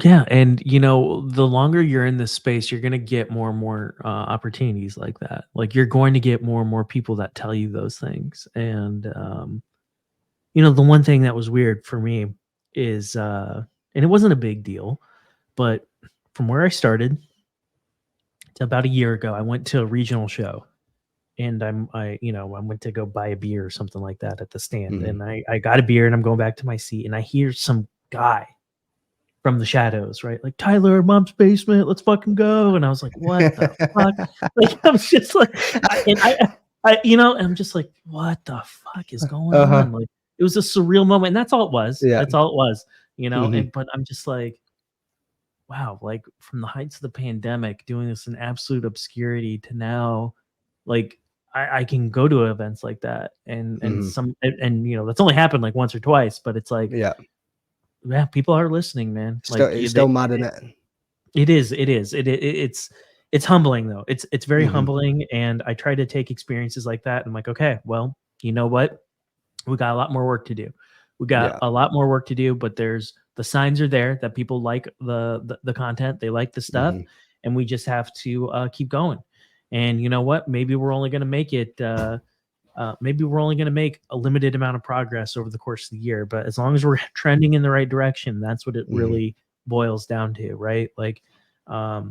Yeah, and you know, the longer you're in this space, you're going to get more and more opportunities like that. Like, you're going to get more and more people that tell you those things. And you know, the one thing that was weird for me is, and it wasn't a big deal, but from where I started to about a year ago, I went to a regional show, and I went to go buy a beer or something like that at the stand, and I got a beer, and I'm going back to my seat, and I hear some guy from the shadows, right? Like, Tyler, Mom's Basement, let's fucking go. And I was like, what the fuck? Like, I was just like, I'm just like, what the fuck is going on? Like, it was a surreal moment. And that's all it was. Yeah. That's all it was, you know? And, but I'm just like, wow, like, from the heights of the pandemic, doing this in absolute obscurity to now, like, I can go to events like that. And you know, that's only happened like once or twice, but it's like, yeah, people are listening, man. Like, it's still mad in it. It is. It's humbling though. It's very humbling. And I try to take experiences like that. And I'm like, okay, well, you know what? We got a lot more work to do. We got a lot more work to do, but the signs are there that people like the content. They like the stuff, and we just have to keep going. And you know what? Maybe we're only going to make it. Maybe we're only going to make a limited amount of progress over the course of the year, but as long as we're trending in the right direction, that's what it really boils down to, right? Like, I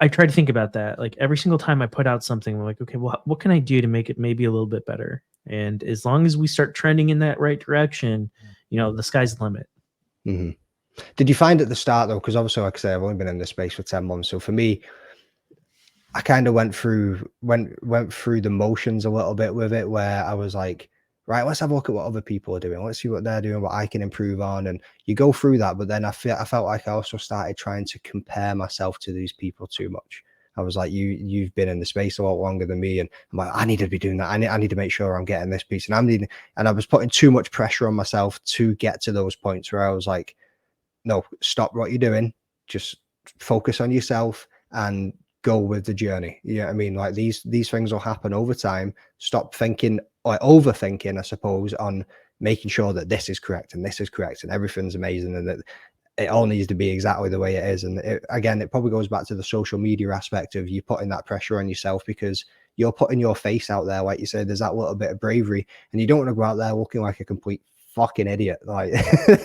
try to think about that. Like, every single time I put out something, I'm like, okay, well, what can I do to make it maybe a little bit better? And as long as we start trending in that right direction, you know, the sky's the limit. Did you find at the start though? Because obviously, like I say, I've only been in this space for 10 months. So for me, I kind of went through the motions a little bit with it, where I was like, right, let's have a look at what other people are doing. Let's see what they're doing, what I can improve on. And you go through that, but then I felt like I also started trying to compare myself to these people too much. I was like, you've been in the space a lot longer than me, and I'm like, I need to be doing that. I need to make sure I'm getting this piece, and I was putting too much pressure on myself to get to those points where I was like, no, stop what you're doing, just focus on yourself and go with the journey. You know what I mean? Like, these things will happen over time. Stop thinking or overthinking, I suppose, on making sure that this is correct and this is correct and everything's amazing and that it all needs to be exactly the way it is. And again, it probably goes back to the social media aspect of you putting that pressure on yourself, because you're putting your face out there. Like you said, there's that little bit of bravery, and you don't want to go out there looking like a complete fucking idiot. Like,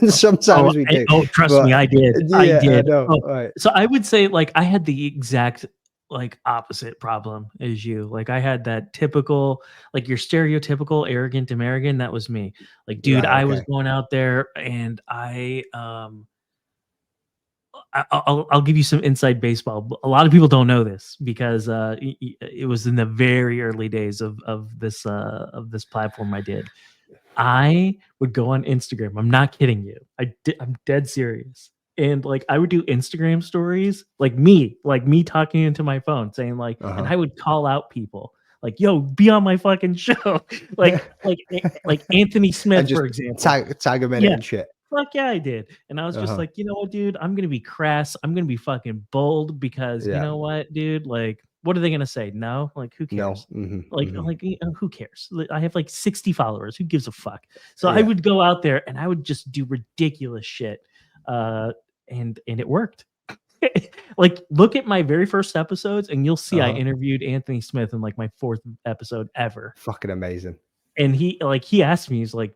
sometimes we do. Trust me, I did. Yeah, I did. Right. So I would say, like, I had the exact like opposite problem as you. Like, I had that typical, like, your stereotypical arrogant American. That was me. Like, dude, right, I was going out there, and I'll give you some inside baseball. A lot of people don't know this because it was in the very early days of this platform I did. I would go on Instagram. I'm not kidding you. I'm dead serious. And like, I would do Instagram stories, like me talking into my phone, saying like, and I would call out people like, yo, be on my fucking show. like Anthony Smith, for example. Tag him in it and shit. Fuck yeah, I did. And I was just like, you know what, dude, I'm going to be crass. I'm going to be fucking bold because you know what, dude, like, what are they going to say? No, like, who cares? No. Like, who cares? I have like 60 followers. Who gives a fuck? So I would go out there and I would just do ridiculous shit. And it worked. Like, look at my very first episodes and you'll see I interviewed Anthony Smith in like my 4th episode ever. Fucking amazing. And he asked me, he's like,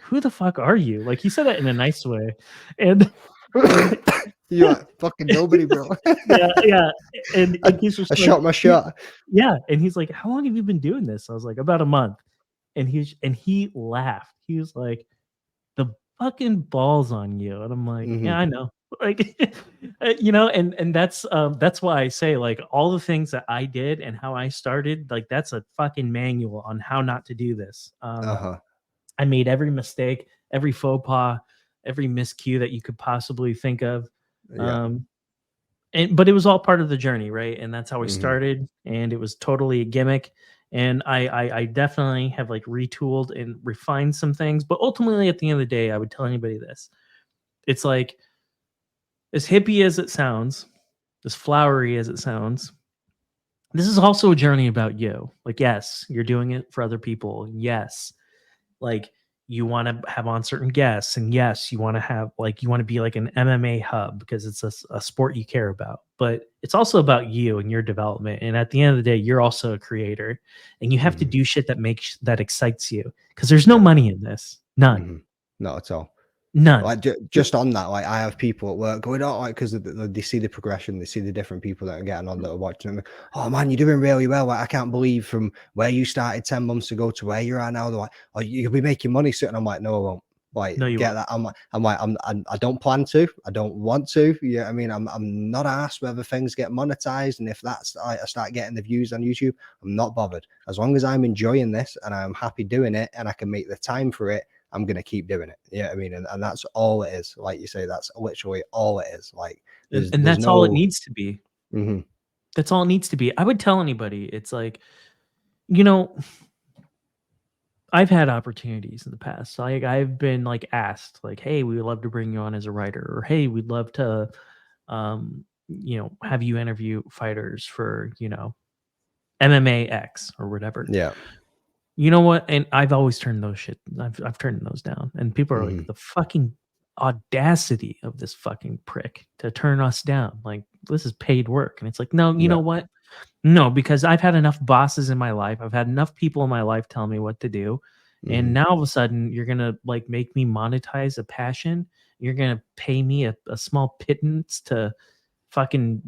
who the fuck are you? Like, he said that in a nice way. And You're like, fucking nobody, bro. Yeah. And he's just I like, shot my shot. yeah. And he's like, how long have you been doing this? I was like, about a month. And he laughed. He was like, the fucking balls on you. And I'm like, Mhm. yeah, I know. Like, and that's why I say, like, all the things that I did and how I started, like, that's a fucking manual on how not to do this. Uh-huh. I made every mistake, every faux pas, every miscue that you could possibly think of. Yeah. Um, but it was all part of the journey, right? And that's how we Mhm. started, and it was totally a gimmick. And I definitely have like retooled and refined some things, but ultimately at the end of the day, I would tell anybody this: it's like, as hippie as it sounds, as flowery as it sounds, this is also a journey about you. Like, yes, you're doing it for other people. Yes, like, you want to have on certain guests, and yes, you want to have, like, you want to be like an MMA hub because it's a sport you care about, but it's also about you and your development. And at the end of the day, you're also a creator, and you have to Mhm. do shit that excites you, because there's no Yeah. money in this. None. Mhm. Not at all. None. Like just on that, like I have people at work going, "Oh," like because they see the progression, they see the different people that are getting on that are watching them. "Oh man, you're doing really well. Like I can't believe from where you started 10 months ago to where you are now." They're like, "Oh, you'll be making money soon." I'm like, "No, I won't." Like, No, you get won't. that? I don't plan to. I don't want to. Yeah, I mean, I'm not asked whether things get monetized, and if that's I start getting the views on YouTube, I'm not bothered. As long as I'm enjoying this and I'm happy doing it, and I can make the time for it, I'm gonna keep doing it. Yeah, I mean, and that's all it is. Like you say, that's literally all it is. Like And there's that's all it no needs to be. mhm, That's all it needs to be. I would tell anybody, it's like, you know, I've had opportunities in the past. Like, I've been like asked, like, "Hey, we would love to bring you on as a writer," or "Hey, we'd love to, have you interview fighters for, MMA X or whatever." yeah. You know what? And I've always turned those shit. I've turned those down, and people are like, Mhm, "The fucking audacity of this fucking prick to turn us down! Like, this is paid work." And it's like, no, you yeah. know what? No, because I've had enough bosses in my life. I've had enough people in my life tell me what to do. And Mhm, now all of a sudden you're gonna like make me monetize a passion. You're gonna pay me a small pittance to fucking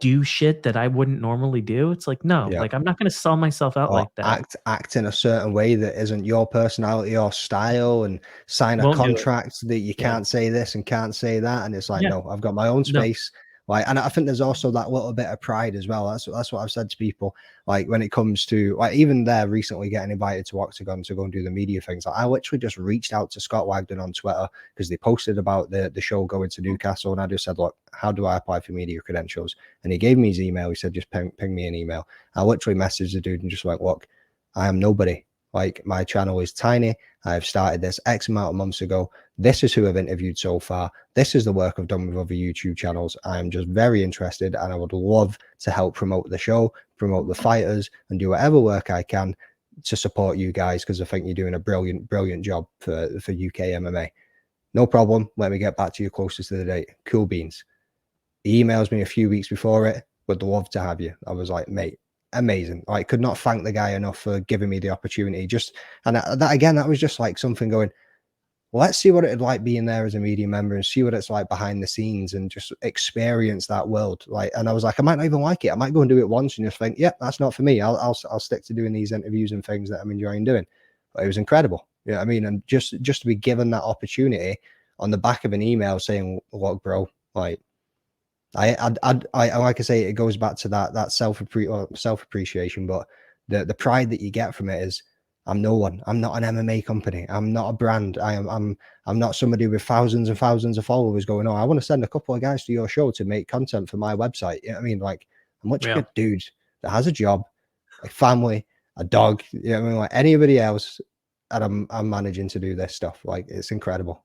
do shit that I wouldn't normally do. It's like, no, yeah. like, I'm not gonna sell myself out Or like that. act in a certain way that isn't your personality or style, and sign a Won't do it. contract that you Yeah. can't say this and can't say that, and it's like, Yeah. no, I've got my own No. space. Like, and I think there's also that little bit of pride as well. That's what I've said to people. Like when it comes to like even there recently getting invited to Octagon to go and do the media things. Like, I literally just reached out to Scott Wagden on Twitter because they posted about the show going to Newcastle, and I just said, look, how do I apply for media credentials? And he gave me his email. He said, just ping me an email. I literally messaged the dude and just went, look, I am nobody. Like my channel is tiny. I've started this X amount of months ago. This is who I've interviewed so far. This is the work I've done with other YouTube channels. I'm just very interested, and I would love to help promote the show, promote the fighters, and do whatever work I can to support you guys, because I think you're doing a brilliant job for UK MMA. No problem. Let me get back to you closest to the date. Cool beans. He emails me a few weeks before it. Would love to have you. I was like, mate, amazing. I could not thank the guy enough for giving me the opportunity. Just and that again, that was just like something going, well, let's see what it'd like being there as a media member and see what it's like behind the scenes and just experience that world. Like, and I was like, I might not even like it. I might go and do it once and just think, yeah, that's not for me. I'll stick to doing these interviews and things that I'm enjoying doing. But it was incredible. Yeah, I mean, and just to be given that opportunity on the back of an email saying, look, bro, like I like I say, it goes back to that self appreciation, but the pride that you get from it is, I'm no one. I'm not an MMA company. I'm not a brand. I'm not somebody with thousands and thousands of followers going, oh, I want to send a couple of guys to your show to make content for my website. You know what I mean? Like, I'm literally Yeah. a dude that has a job, a family, a dog. You know what I mean? Like anybody else, and I'm managing to do this stuff. Like, it's incredible.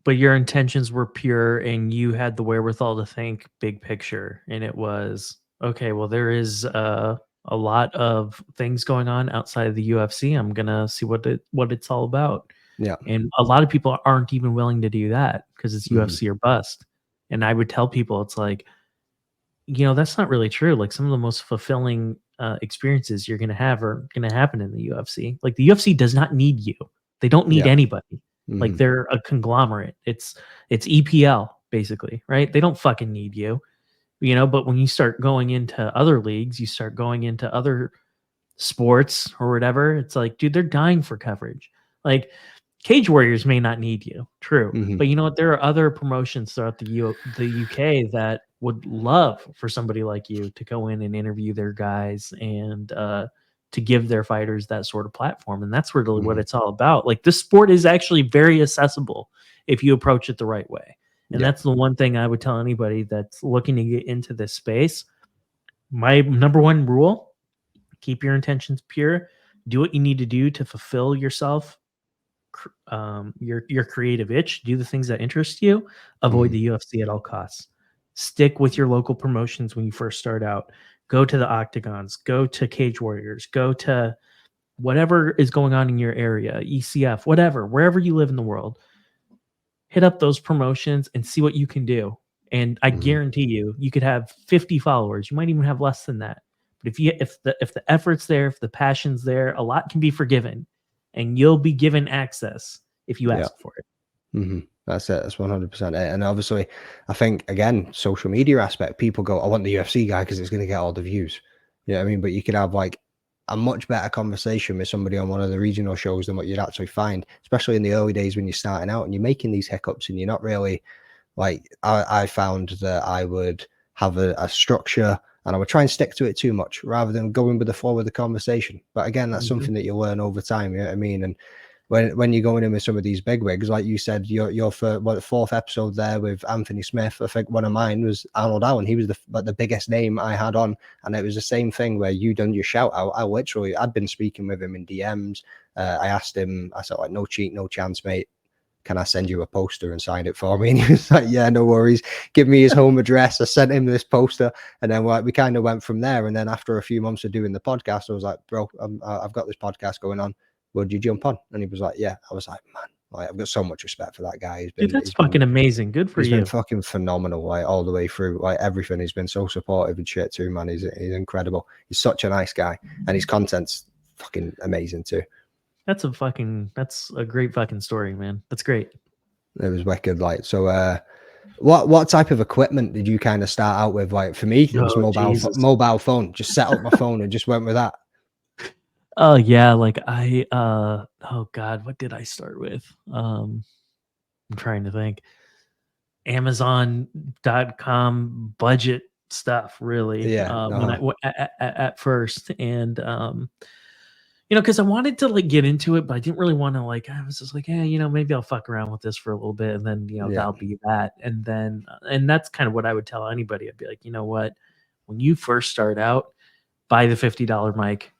But your intentions were pure, and you had the wherewithal to think big picture, and it was, okay, well, there is a lot of things going on outside of the UFC. I'm gonna see what it's all about. Yeah. And a lot of people aren't even willing to do that because it's Mhm. UFC or bust. And I would tell people, it's like, that's not really true. Like, some of the most fulfilling experiences you're gonna have are gonna happen in the UFC. Like, the UFC does not need you. They don't need Yeah. anybody. Like, Mhm. they're a conglomerate. It's EPL. basically, right? They don't fucking need you, you know. But when you start going into other leagues, you start going into other sports or whatever, it's like, dude, they're dying for coverage. Like, Cage Warriors may not need you, true, Mhm. but you know what? There are other promotions throughout the UK that would love for somebody like you to go in and interview their guys and to give their fighters that sort of platform. And that's really what it's all about. Like, this sport is actually very accessible if you approach it the right way. And Yeah. that's the one thing I would tell anybody that's looking to get into this space. My number one rule: keep your intentions pure. Do what you need to do to fulfill yourself, your creative itch. Do the things that interest you. Avoid the UFC at all costs. Stick with your local promotions when you first start out. Go to the octagons. Go to Cage Warriors. Go to whatever is going on in your area, ECF, whatever, wherever you live in the world. Hit up those promotions and see what you can do. And I guarantee you, you could have 50 followers. You might even have less than that. But if the effort's there, if the passion's there, a lot can be forgiven, and you'll be given access if you ask for it. That's it. That's 100% it. And obviously, I think, again, social media aspect, people go, I want the UFC guy because it's going to get all the views. You know what I mean? But you could have like a much better conversation with somebody on one of the regional shows than what you'd actually find, especially in the early days when you're starting out and you're making these hiccups and you're not really like, I found that I would have a structure and I would try and stick to it too much rather than going with the flow of the conversation. But again, that's something that you learn over time. You know what I mean? And when you're going in with some of these big wigs, like you said, your fourth episode there with Anthony Smith, I think one of mine was Arnold Allen. He was the biggest name I had on, and it was the same thing where you done your shout out. I'd been speaking with him in DMs. I asked him, I said, like, no cheat, no chance, mate. Can I send you a poster and sign it for me? And he was like, yeah, no worries. Give me his home address. I sent him this poster, and then we kind of went from there. And then after a few months of doing the podcast, I was like, bro, I've got this podcast going on. Would you jump on? And he was like, yeah. I was like, man, like, I've got so much respect for that guy. Dude, that's fucking amazing. Good for you. He's been fucking phenomenal, like, all the way through, like, everything. He's been so supportive and shit too, man. He's incredible. He's such a nice guy, and his content's fucking amazing too. That's a great fucking story, man. That's great. It was wicked. Like, so what type of equipment did you kind of start out with? Like, for me, it was mobile phone. Just set up my phone and just went with that. Oh yeah, like oh god, what did I start with? I'm trying to think. Amazon.com budget stuff, really. Yeah. When at first, and you know, because I wanted to like get into it, but I didn't really want to, like, I was just like, yeah, you know, maybe I'll fuck around with this for a little bit, and then, you know, that'll be that. And then and that's kind of what I would tell anybody. I'd be like, you know what, when you first start out, buy the $50 mic,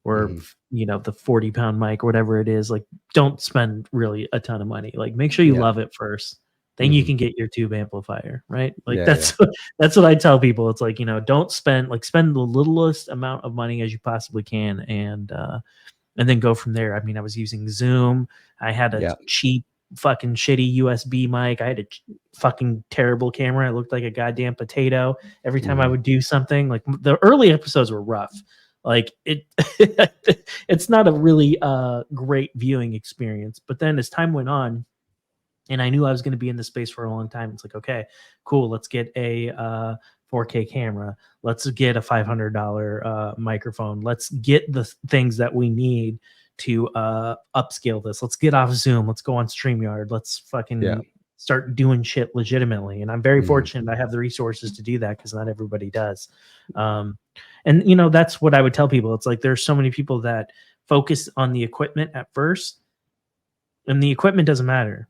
or you know, the 40-pound mic, or whatever it is. Like, don't spend really a ton of money. Like, make sure you love it first, then you can get your tube amplifier, right? Like, that's what I tell people. It's like, you know, don't spend the littlest amount of money as you possibly can, and then go from there. I mean, I was using Zoom. I had a cheap fucking shitty USB mic. I had a fucking terrible camera. It looked like a goddamn potato every time I would do something. Like, the early episodes were rough. Like, it's not a really great viewing experience. But then as time went on, and I knew I was going to be in this space for a long time, it's like, okay, cool. Let's get a 4K camera. Let's get a $500 microphone. Let's get the things that we need to upscale this. Let's get off Zoom. Let's go on StreamYard. Let's fucking start doing shit legitimately. And I'm very fortunate I have the resources to do that, because not everybody does. And, you know, that's what I would tell people. It's like, there's so many people that focus on the equipment at first, and the equipment doesn't matter.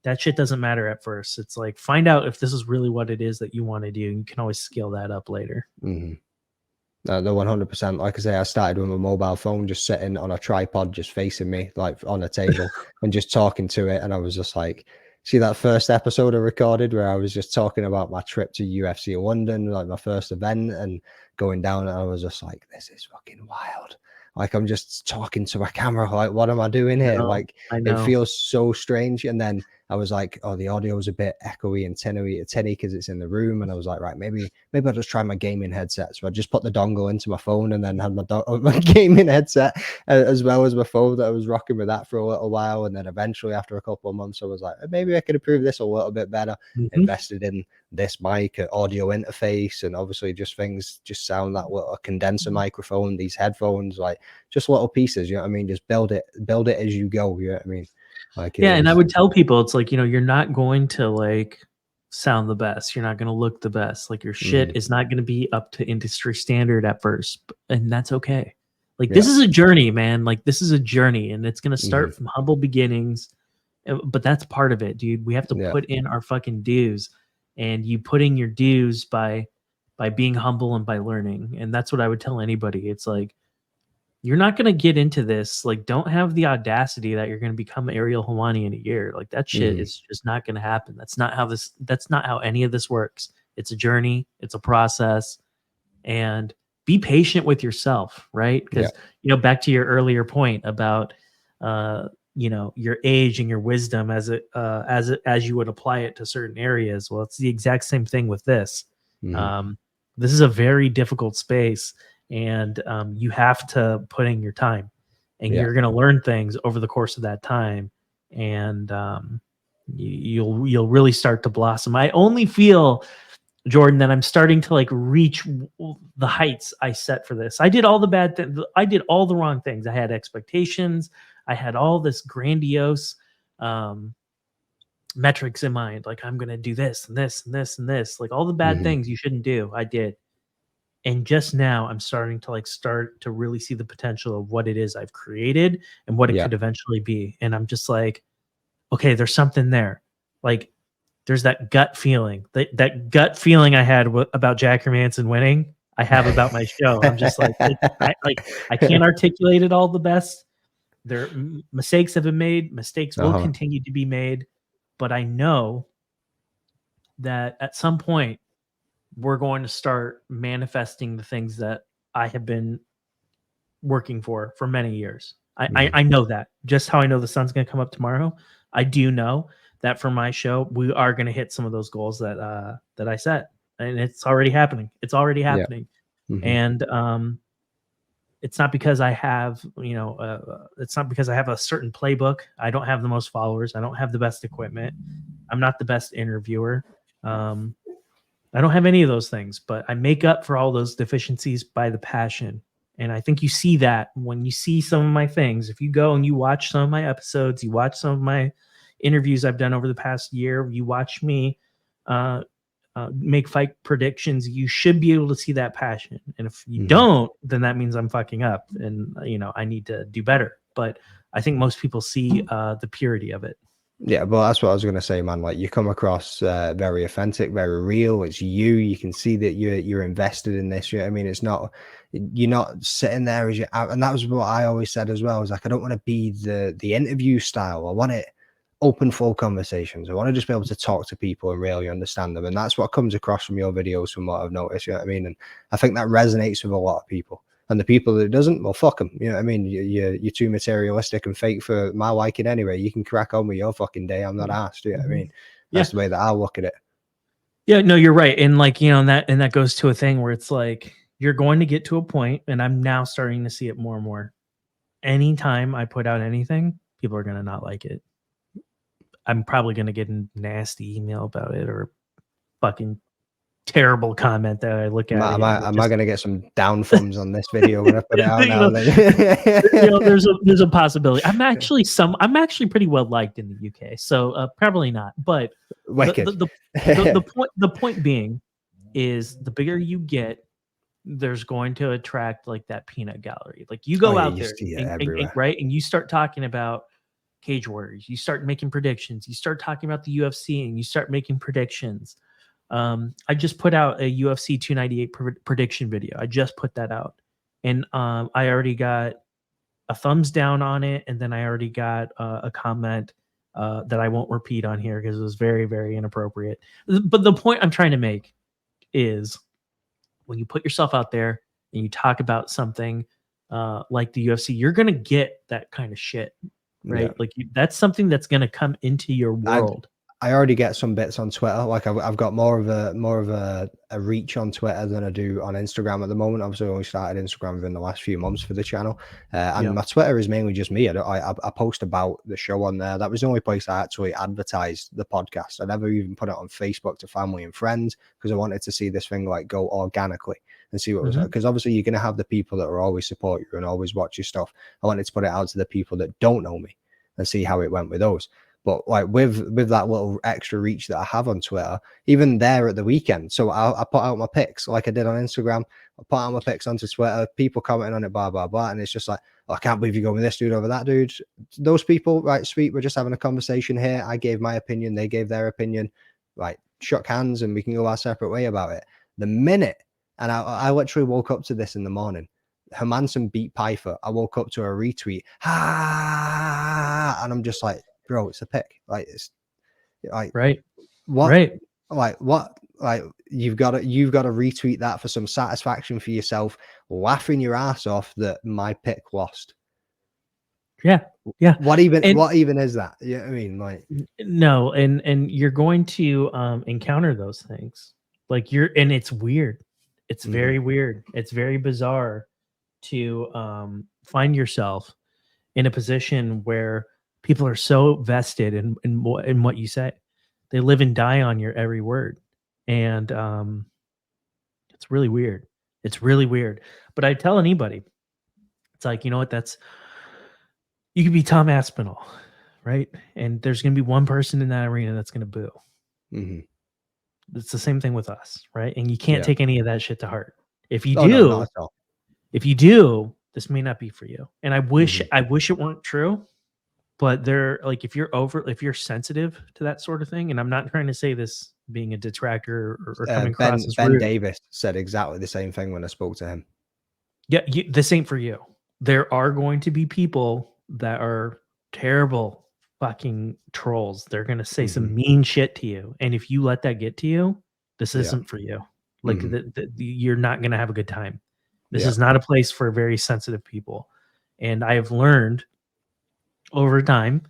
That shit doesn't matter at first. It's like, find out if this is really what it is that you want to do. You can always scale that up later. No, 100%. Like I say, I started with my mobile phone just sitting on a tripod, just facing me, like on a table, and just talking to it. And I was just like, see that first episode I recorded where I was just talking about my trip to UFC London, like my first event, and going down, and I was just like, this is fucking wild. Like, I'm just talking to a camera. Like, what am I doing here? Like, it feels so strange. And then I was like, oh, the audio was a bit echoey and tinny because it's in the room. And I was like, right, maybe I'll just try my gaming headset. So I just put the dongle into my phone and then had my gaming headset as well as my phone that I was rocking with that for a little while. And then eventually after a couple of months, I was like, maybe I could improve this a little bit better. Invested in this mic, audio interface, and obviously just things just sound that little condenser microphone, these headphones, like just little pieces, you know what I mean? Just build it as you go, you know what I mean? Like, yeah, and I would tell people, it's like, you know, you're not going to like sound the best. You're not going to look the best. Like your shit is not going to be up to industry standard at first, and that's okay. Like this is a journey, man. Like this is a journey, and it's going to start from humble beginnings, but that's part of it, dude. We have to put in our fucking dues, and you put in your dues by being humble and by learning. And that's what I would tell anybody. It's like, you're not going to get into this. Like, don't have the audacity that you're going to become Ariel Helwani in a year. Like that shit is just not going to happen. That's not how any of this works. It's a journey. It's a process, and be patient with yourself. Right. Because, you know, back to your earlier point about, you know, your age and your wisdom as you would apply it to certain areas. Well, it's the exact same thing with this. This is a very difficult space. And you have to put in your time, and you're going to learn things over the course of that time, and you'll really start to blossom. I only feel, Jordan, that I'm starting to like reach the heights I set for this. I did all the bad things. I did all the wrong things. I had expectations. I had all this grandiose metrics in mind. Like, I'm going to do this and this and this and this, like all the bad things you shouldn't do. I did. And just now I'm starting to really see the potential of what it is I've created and what it could eventually be. And I'm just like, okay, there's something there. Like there's that gut feeling, that gut feeling I had about Jack Hermanson winning, I have about my show. I'm just like, I can't articulate it all the best. Mistakes have been made. Mistakes will continue to be made. But I know that at some point, we're going to start manifesting the things that I have been working for many years. I know that. Just how I know the sun's going to come up tomorrow, I do know that for my show, we are going to hit some of those goals that I set, and it's already happening. It's already happening. And it's not because I have, you know, it's not because I have a certain playbook. I don't have the most followers. I don't have the best equipment. I'm not the best interviewer. I don't have any of those things, but I make up for all those deficiencies by the passion. And I think you see that when you see some of my things. If you go and you watch some of my episodes, you watch some of my interviews I've done over the past year, you watch me make fight predictions, you should be able to see that passion. And if you don't, then that means I'm fucking up, and you know, I need to do better. But I think most people see the purity of it. Yeah, well, that's what I was going to say, man. Like, you come across very authentic, very real. It's you. You can see that you're invested in this. You know what I mean? It's not, you're not sitting there as you, and that was what I always said as well. I was like, I don't want to be the interview style. I want it open, full conversations. I want to just be able to talk to people and really understand them. And that's what comes across from your videos, from what I've noticed. You know what I mean? And I think that resonates with a lot of people. And the people that doesn't, well, fuck them. You know what I mean? You're too materialistic and fake for my liking anyway. You can crack on with your fucking day. I'm not asked. You know what I mean? That's the way that I look at it. Yeah, no, you're right. And like, you know, and that goes to a thing where it's like, you're going to get to a point, and I'm now starting to see it more and more. Anytime I put out anything, people are going to not like it. I'm probably going to get a nasty email about it, or fucking terrible comment that I look at. Am I going to get some down thumbs on this video when I put it out now? You know, there's a possibility. I'm actually pretty well liked in the UK, so probably not. But the point being is, the bigger you get, there's going to attract like that peanut gallery. Like you go out there, right, and you start talking about Cage Warriors, you start making predictions, you start talking about the UFC, and you start making predictions. I just put out a UFC 298 prediction video. I just put that out, and I already got a thumbs down on it, and then I already got a comment that I won't repeat on here because it was very, very inappropriate. But the point I'm trying to make is, when you put yourself out there and you talk about something like the UFC, you're gonna get that kind of shit, right? Like that's something that's going to come into your world. I already get some bits on Twitter. Like I've got more of a reach on Twitter than I do on Instagram at the moment. Obviously, I only started Instagram within the last few months for the channel, and my Twitter is mainly just me. I post about the show on there. That was the only place I actually advertised the podcast. I never even put it on Facebook to family and friends because I wanted to see this thing like go organically and see what was, because obviously you're gonna have the people that will always support you and always watch your stuff. I wanted to put it out to the people that don't know me and see how it went with those. But like with that little extra reach that I have on Twitter, even there at the weekend, so I put out my pics like I did on Instagram. I put out my pics onto Twitter, people commenting on it, blah, blah, blah. And it's just like, oh, I can't believe you're going with this dude over that dude. Those people, right, sweet, we're just having a conversation here. I gave my opinion, they gave their opinion, right, shook hands, and we can go our separate way about it. The minute, and I literally woke up to this in the morning, Hermanson beat Piper. I woke up to a retweet, and I'm just like, bro, it's a pick. Like it's like what? Like you've got to retweet that for some satisfaction for yourself, laughing your ass off that my pick lost. Yeah. What even is that? Yeah, I mean, like no, and you're going to encounter those things. Like and it's weird. It's very weird. It's very bizarre to find yourself in a position where people are so vested in what you say. They live and die on your every word. And it's really weird. It's really weird. But I tell anybody, it's like, you know what, you could be Tom Aspinall, right? And there's going to be one person in that arena that's going to boo. It's the same thing with us, right? And you can't take any of that shit to heart. If you do, this may not be for you. And I wish it weren't true. But if you're sensitive to that sort of thing, and I'm not trying to say this being a detractor or coming across as Ben rude. Davis said exactly the same thing when I spoke to him. Yeah, this ain't for you. There are going to be people that are terrible fucking trolls. They're going to say some mean shit to you. And if you let that get to you, this isn't for you. Like you're not going to have a good time. This is not a place for very sensitive people. And I have learned over time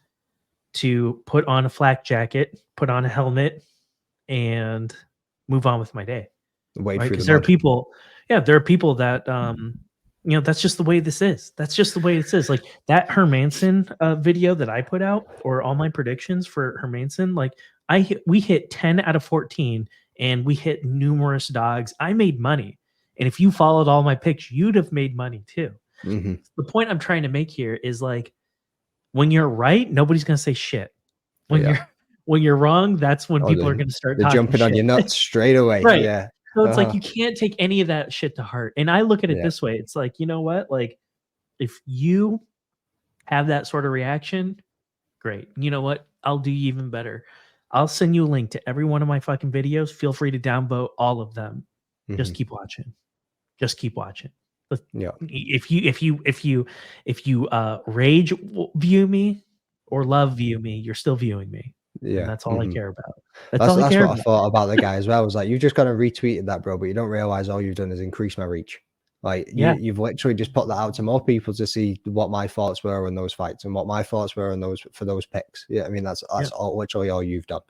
to put on a flak jacket, put on a helmet, and move on with my day. Because there are people that that's just the way this is. That's just the way it is. Like that Hermanson video that I put out, or all my predictions for Hermanson, like we hit 10 out of 14, and we hit numerous dogs. I made money. And if you followed all my picks, you'd have made money too. The point I'm trying to make here is like, when you're right, nobody's going to say shit. When you're wrong, that's when people are going to start jumping on your nuts straight away. Right. Yeah. So it's like, you can't take any of that shit to heart. And I look at it this way. It's like, you know what? Like if you have that sort of reaction, great. You know what? I'll do you even better. I'll send you a link to every one of my fucking videos. Feel free to downvote all of them. Just keep watching. Just keep watching. If you rage view me or love view me, you're still viewing me. And that's all I care about. That's what I thought about the guy as well. I was like, you've just kind of retweeted that, bro, but you don't realize all you've done is increase my reach. Like you've literally just put that out to more people to see what my thoughts were on those fights and what my thoughts were on those picks. Yeah, I mean that's literally all you've done.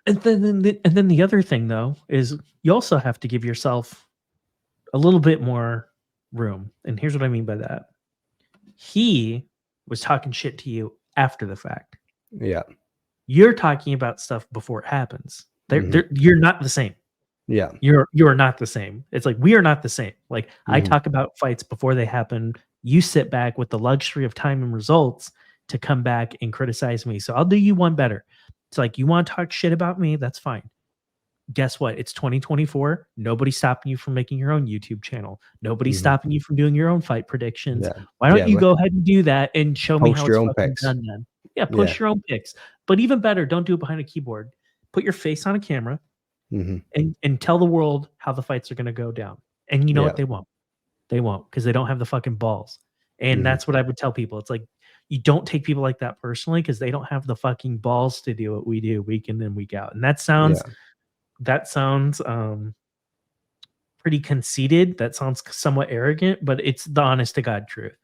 And then the other thing though is you also have to give yourself a little bit more room. And here's what I mean by that. He was talking shit to you after the fact. Yeah. You're talking about stuff before it happens. You're not the same. Yeah. You're not the same. It's like, we are not the same. Like I talk about fights before they happen. You sit back with the luxury of time and results to come back and criticize me. So I'll do you one better. It's like, you want to talk shit about me? That's fine. Guess what? It's 2024. Nobody's stopping you from making your own YouTube channel. Nobody's stopping you from doing your own fight predictions. Why don't you go ahead and do that and show me how it's fucking done then? Yeah, post your own picks. But even better, don't do it behind a keyboard. Put your face on a camera and tell the world how the fights are going to go down. And you know what? They won't. They won't, because they don't have the fucking balls. And that's what I would tell people. It's like, you don't take people like that personally, because they don't have the fucking balls to do what we do week in and week out. And that sounds pretty conceited. That sounds somewhat arrogant, but it's the honest to God truth.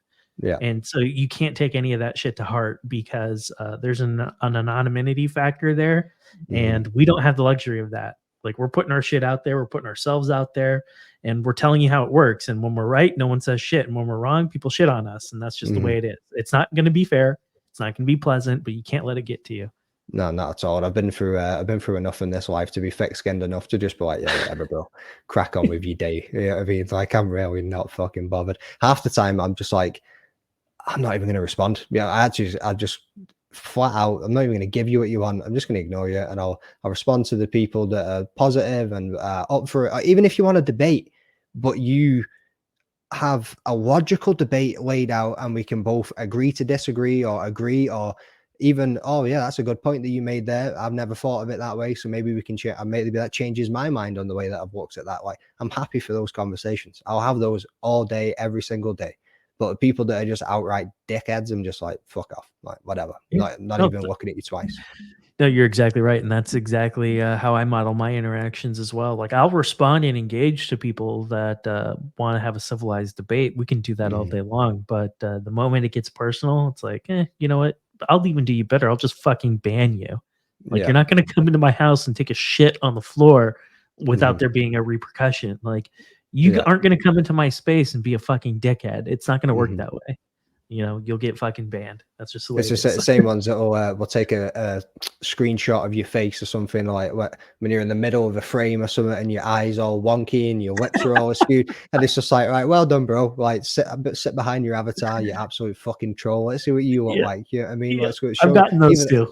Yeah. And so you can't take any of that shit to heart because there's an anonymity factor there, and we don't have the luxury of that. Like, we're putting our shit out there, we're putting ourselves out there, and we're telling you how it works. And when we're right, no one says shit, and when we're wrong, people shit on us, and that's just the way it is. It's not going to be fair. It's not going to be pleasant, but you can't let it get to you. No, not at all. I've been through enough in this life to be thick-skinned enough to just be like, yeah, whatever, bro. Crack on with your day. You know what I mean? Like, I'm really not fucking bothered. Half the time, I'm just like, I'm not even going to respond. Yeah, I just flat out, I'm not even going to give you what you want. I'm just going to ignore you, and I'll respond to the people that are positive and up for it. Even if you want to debate, but you have a logical debate laid out, and we can both agree to disagree, or agree, or even, oh yeah, that's a good point that you made there. I've never thought of it that way, so maybe we can change. Maybe that changes my mind on the way that I've looked at that. Like, I'm happy for those conversations. I'll have those all day, every single day. But people that are just outright dickheads, I'm just like, fuck off, like, whatever. Not even looking at you twice. No, you're exactly right, and that's exactly how I model my interactions as well. Like, I'll respond and engage to people that want to have a civilized debate. We can do that all day long, but the moment it gets personal, it's like, you know what? I'll even do you better. I'll just fucking ban you. Like, you're not going to come into my house and take a shit on the floor without there being a repercussion. Like, you aren't going to come into my space and be a fucking dickhead. It's not going to work that way. You know, you'll get fucking banned. That's just the way it's the same ones that will take a screenshot of your face or something, like when you're in the middle of a frame or something and your eyes all wonky and your lips are all askew, and it's just like, right, well done, bro. Like, sit behind your avatar, you absolute fucking troll. Let's see what you look like. You know what I mean? Let's go show. I've gotten those too.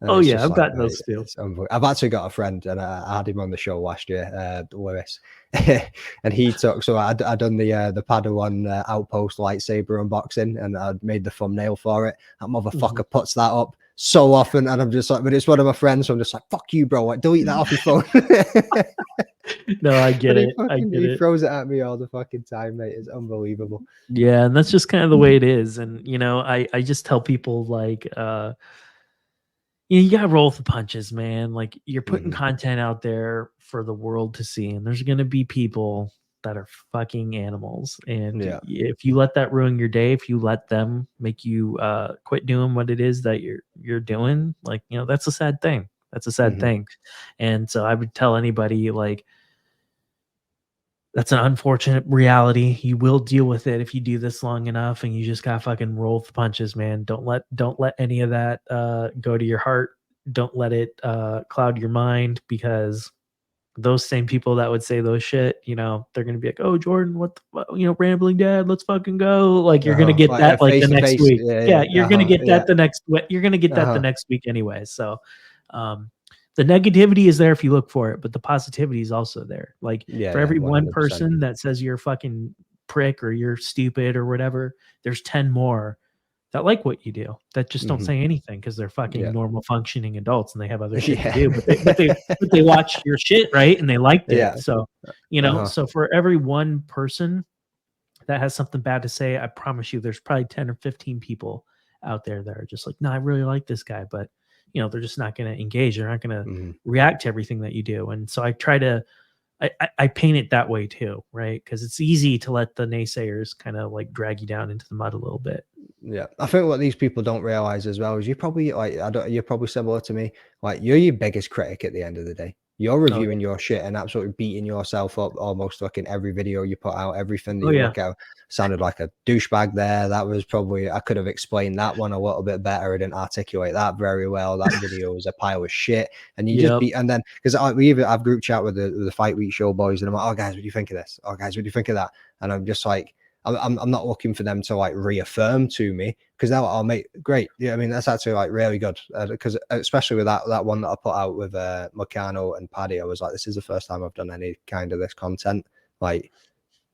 Oh yeah, I've gotten those too. I've actually got a friend, and I had him on the show last year, Lewis, and he took. So I done the Padawan Outpost lightsaber unboxing, and I made the thumbnail for it. That motherfucker puts that up so often, and I'm just like, but it's one of my friends, so I'm just like, fuck you, bro. Like, delete that off your phone. No, I get it. He throws it at me all the fucking time, mate. It's unbelievable. Yeah, and that's just kind of the way it is. And you know, I just tell people, like, you gotta roll with the punches, man. Like, you're putting content out there for the world to see, and there's gonna be people that are fucking animals. And if you let that ruin your day, if you let them make you quit doing what it is that you're doing, like, you know, that's a sad thing. That's a sad thing. And so I would tell anybody, like, that's an unfortunate reality. You will deal with it if you do this long enough, and you just gotta fucking roll with the punches, man. Don't let any of that go to your heart. Don't let it cloud your mind, because those same people that would say those shit, you know, they're gonna be like, "Oh, Jordan, what the you know, rambling dad, let's fucking go." Like, you're gonna get that like the next week. Yeah, you're gonna get that the next. You're gonna get that the next week anyway. So, the negativity is there if you look for it, but the positivity is also there. Like, for every 100%. One person that says you're a fucking prick or you're stupid or whatever, there's 10 more that like what you do, that just don't say anything because they're fucking normal functioning adults and they have other shit to do. But they watch your shit, right? And they liked it. So, you know, so for every one person that has something bad to say, I promise you there's probably 10 or 15 people out there that are just like, no, I really like this guy, but you know, they're just not going to engage. They're not going to react to everything that you do. And so I try to, I paint it that way too, right? Because it's easy to let the naysayers kind of like drag you down into the mud a little bit. Yeah, I think what these people don't realize as well is you're probably like, you're probably similar to me. Like, you're your biggest critic at the end of the day. You're reviewing your shit and absolutely beating yourself up almost like in every video you put out. Everything that you look at sounded like a douchebag there. That was probably, I could have explained that one a little bit better. I didn't articulate that very well. That video was a pile of shit. And you just beat, and then, because we even have group chat with the Fight Week show boys, and I'm like, oh guys, what do you think of this? Oh guys, what do you think of that? And I'm just like, I'm not looking for them to like reaffirm to me, because now I'll make great. Yeah, I mean, that's actually like really good, because especially with that one that I put out with Meccano and Paddy, I was like, this is the first time I've done any kind of this content. Like,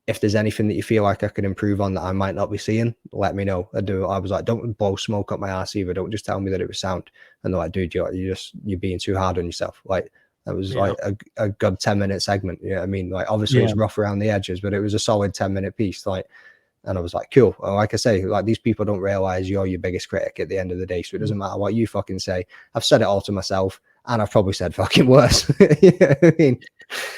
if there's anything that you feel like I can improve on that I might not be seeing, let me know. I was like, don't blow smoke up my ass either. Don't just tell me that it was sound. And they're like, dude, you're being too hard on yourself. Like, that was like a good 10-minute segment. You know what I mean? Like, obviously it's rough around the edges, but it was a solid 10-minute piece. Like, and I was like, cool. Well, like I say, like, these people don't realize you're your biggest critic at the end of the day. So it doesn't matter what you fucking say. I've said it all to myself. and I've probably said fucking worse. You know what I mean?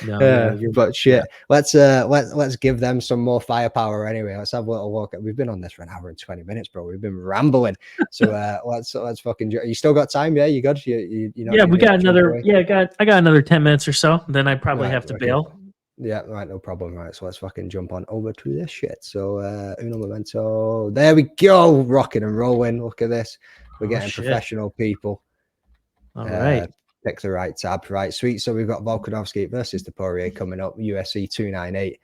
No, But shit, let's give them some more firepower anyway. Let's have a little look. We've been on this for an hour and 20 minutes, bro. We've been rambling. So let's fucking. You still got time? Yeah, you good? You yeah, we got another. Yeah, I got another 10 minutes or so. Then I probably have to bail. Yeah, right, no problem. Right, so let's fucking jump on over to this shit. So uno momento. There we go, rocking and rolling. Look at this. We're getting professional people. All right. Pick the right tab. Right, sweet. So we've got Volkanovski versus Poirier coming up, UFC 298.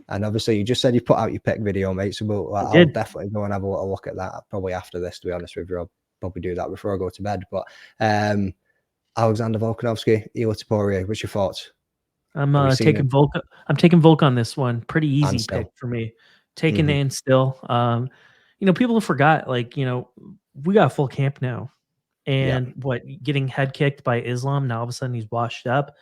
And obviously, you just said you put out your pick video, mate. So I'll definitely go and have a little look at that. Probably after this, to be honest with you. I'll probably do that before I go to bed. But Alexander Volkanovski, Ilia Poirier, what's your thoughts? I'm taking Volk. I'm taking Volk on this one. Pretty easy pick for me. Taking and still. You know, people forgot, like, you know, we got full camp now. And getting head kicked by Islam, now all of a sudden he's washed up.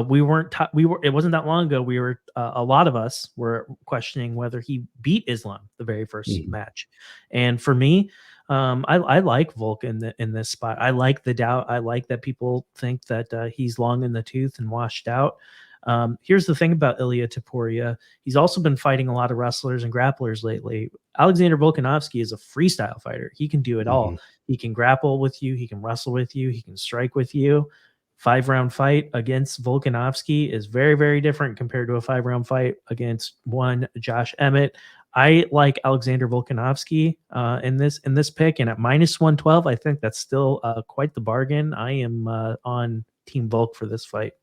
We weren't it wasn't that long ago, we were a lot of us were questioning whether he beat Islam the very first match. And for me, I like Volk in this spot. I like the doubt. I like that people think that he's long in the tooth and washed out. Here's the thing about Ilia Topuria. He's also been fighting a lot of wrestlers and grapplers lately. Alexander Volkanovski is a freestyle fighter. He can do it all. He can grapple with you. He can wrestle with you. He can strike with you. 5-round fight against Volkanovski is very, very different compared to a 5-round fight against one Josh Emmett. I like Alexander Volkanovski in this pick, and at -112, I think that's still quite the bargain. I am on Team Volk for this fight.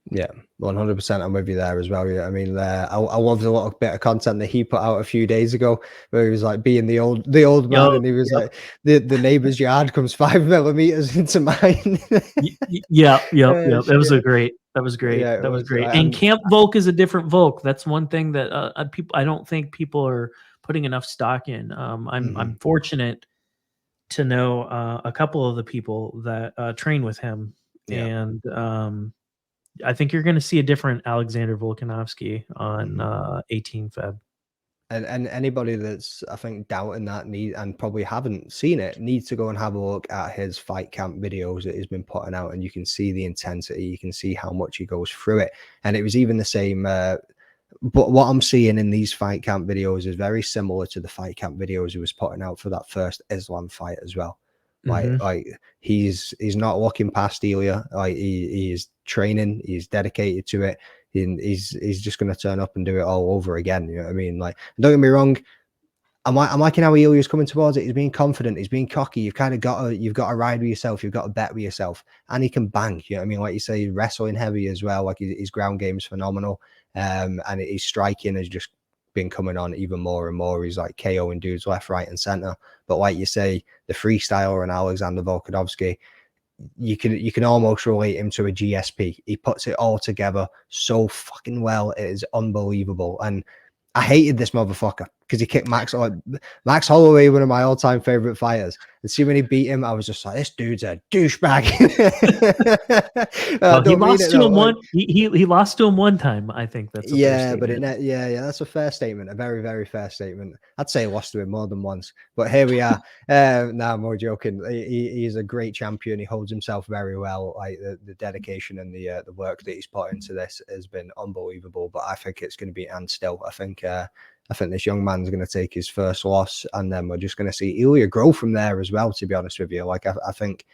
Yeah, 100%. I'm with you there as well. Yeah, I mean, I loved a lot of bit of content that he put out a few days ago, where he was like being the old man, and he was like, the neighbor's yard comes 5 millimeters into mine. That was great. That was great. Yeah, that was great. And Camp Volk is a different Volk. That's one thing that I don't think people are putting enough stock in. I'm fortunate to know a couple of the people that train with him, and I think you're going to see a different Alexander Volkanovski on 18 Feb. And anybody that's, I think, doubting that and probably haven't seen it, needs to go and have a look at his fight camp videos that he's been putting out, and you can see the intensity, you can see how much he goes through it. And it was even the same, but what I'm seeing in these fight camp videos is very similar to the fight camp videos he was putting out for that first Islam fight as well. Like he's not looking past Ilia. Like he is training, he's dedicated to it, and he's just going to turn up and do it all over again. You know what I mean? Like, don't get me wrong, I'm liking how Ilia's coming towards it. He's being confident, he's being cocky. You've got to ride with yourself, you've got to bet with yourself, and he can bang. You know what I mean? Like you say, wrestling heavy as well. Like his ground game is phenomenal, and his striking has just been coming on even more and more. He's like KOing dudes left, right, and center. But like you say, the freestyler and Alexander Volkanovski, you can almost relate him to a GSP. He puts it all together so fucking well. It is unbelievable. And I hated this motherfucker because he kicked Max Holloway, one of my all-time favorite fighters. And see, when he beat him, I was just like, this dude's a douchebag. He lost to him he lost to him one time. I think that's a fair but that's a fair statement, a very, very fair statement. I'd say he lost to him more than once, but here we are. I'm more joking. He's a great champion. He holds himself very well. Like the dedication and the work that he's put into this has been unbelievable. But I think it's going to be and still. I think this young man's going to take his first loss, and then we're just going to see Ilia grow from there as well, to be honest with you. Like, I think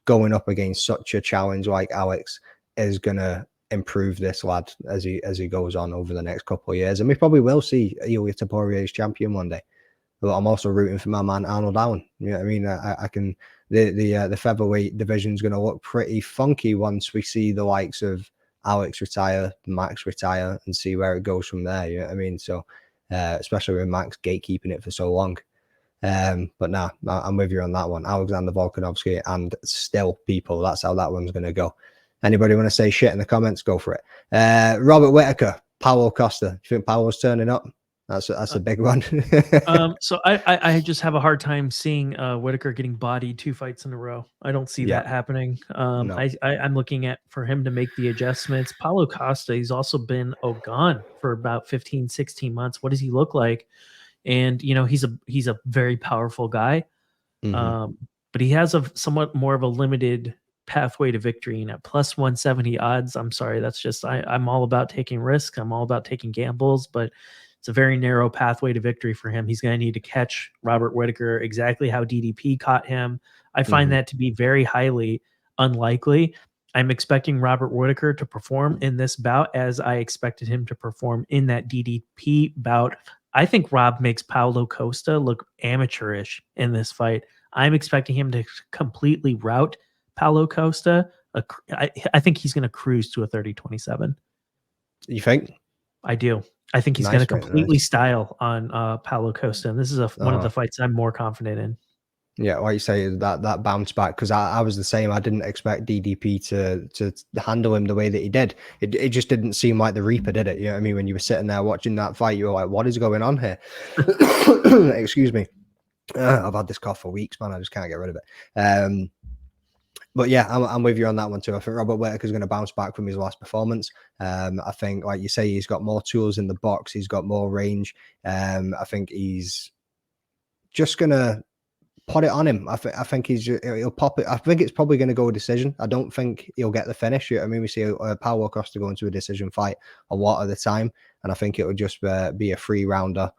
going up against such a challenge like Alex is going to improve this lad as he goes on over the next couple of years. And we probably will see Ilia Topuria as champion one day. But I'm also rooting for my man Arnold Allen. You know what I mean? I can the featherweight division is going to look pretty funky once we see the likes of Alex retire, Max retire, and see where it goes from there. You know what I mean? So especially with Max gatekeeping it for so long. But nah, I'm with you on that one. Alexander Volkanovski and still people. That's how that one's going to go. Anybody want to say shit in the comments? Go for it. Robert Whitaker, Paulo Costa. You think Paulo's turning up? That's a big one. So I just have a hard time seeing Whitaker getting bodied 2 fights in a row. I don't see that happening. No. I'm looking for him to make the adjustments. Paulo Costa, he's also been gone for about 15, 16 months. What does he look like? And you know, he's a very powerful guy, but he has a somewhat more of a limited pathway to victory, and at plus 170 odds, I'm sorry, that's just I'm all about taking risks. I'm all about taking gambles, but it's a very narrow pathway to victory for him. He's going to need to catch Robert Whitaker exactly how DDP caught him. I find that to be very highly unlikely. I'm expecting Robert Whitaker to perform in this bout as I expected him to perform in that DDP bout. I think Rob makes Paulo Costa look amateurish in this fight. I'm expecting him to completely rout Paulo Costa. I think he's going to cruise to a 30-27. You think? I do. I think he's going to completely style on Paulo Costa, and this is one of the fights I'm more confident in. Yeah, like you say, that bounce back, because I was the same. I didn't expect DDP to handle him the way that he did. It just didn't seem like the Reaper did it. You know what I mean? When you were sitting there watching that fight, you were like, what is going on here? Excuse me. I've had this cough for weeks, man. I just can't get rid of it. But yeah, I'm with you on that one too. I think Robert Whitaker's going to bounce back from his last performance. I think, like you say, he's got more tools in the box. He's got more range. I think he's just going to put it on him. I think he'll pop it. I think it's probably going to go a decision. I don't think he'll get the finish. I mean, we see Paulo Costa go into a decision fight a lot of the time, and I think it will just be a 3-rounder.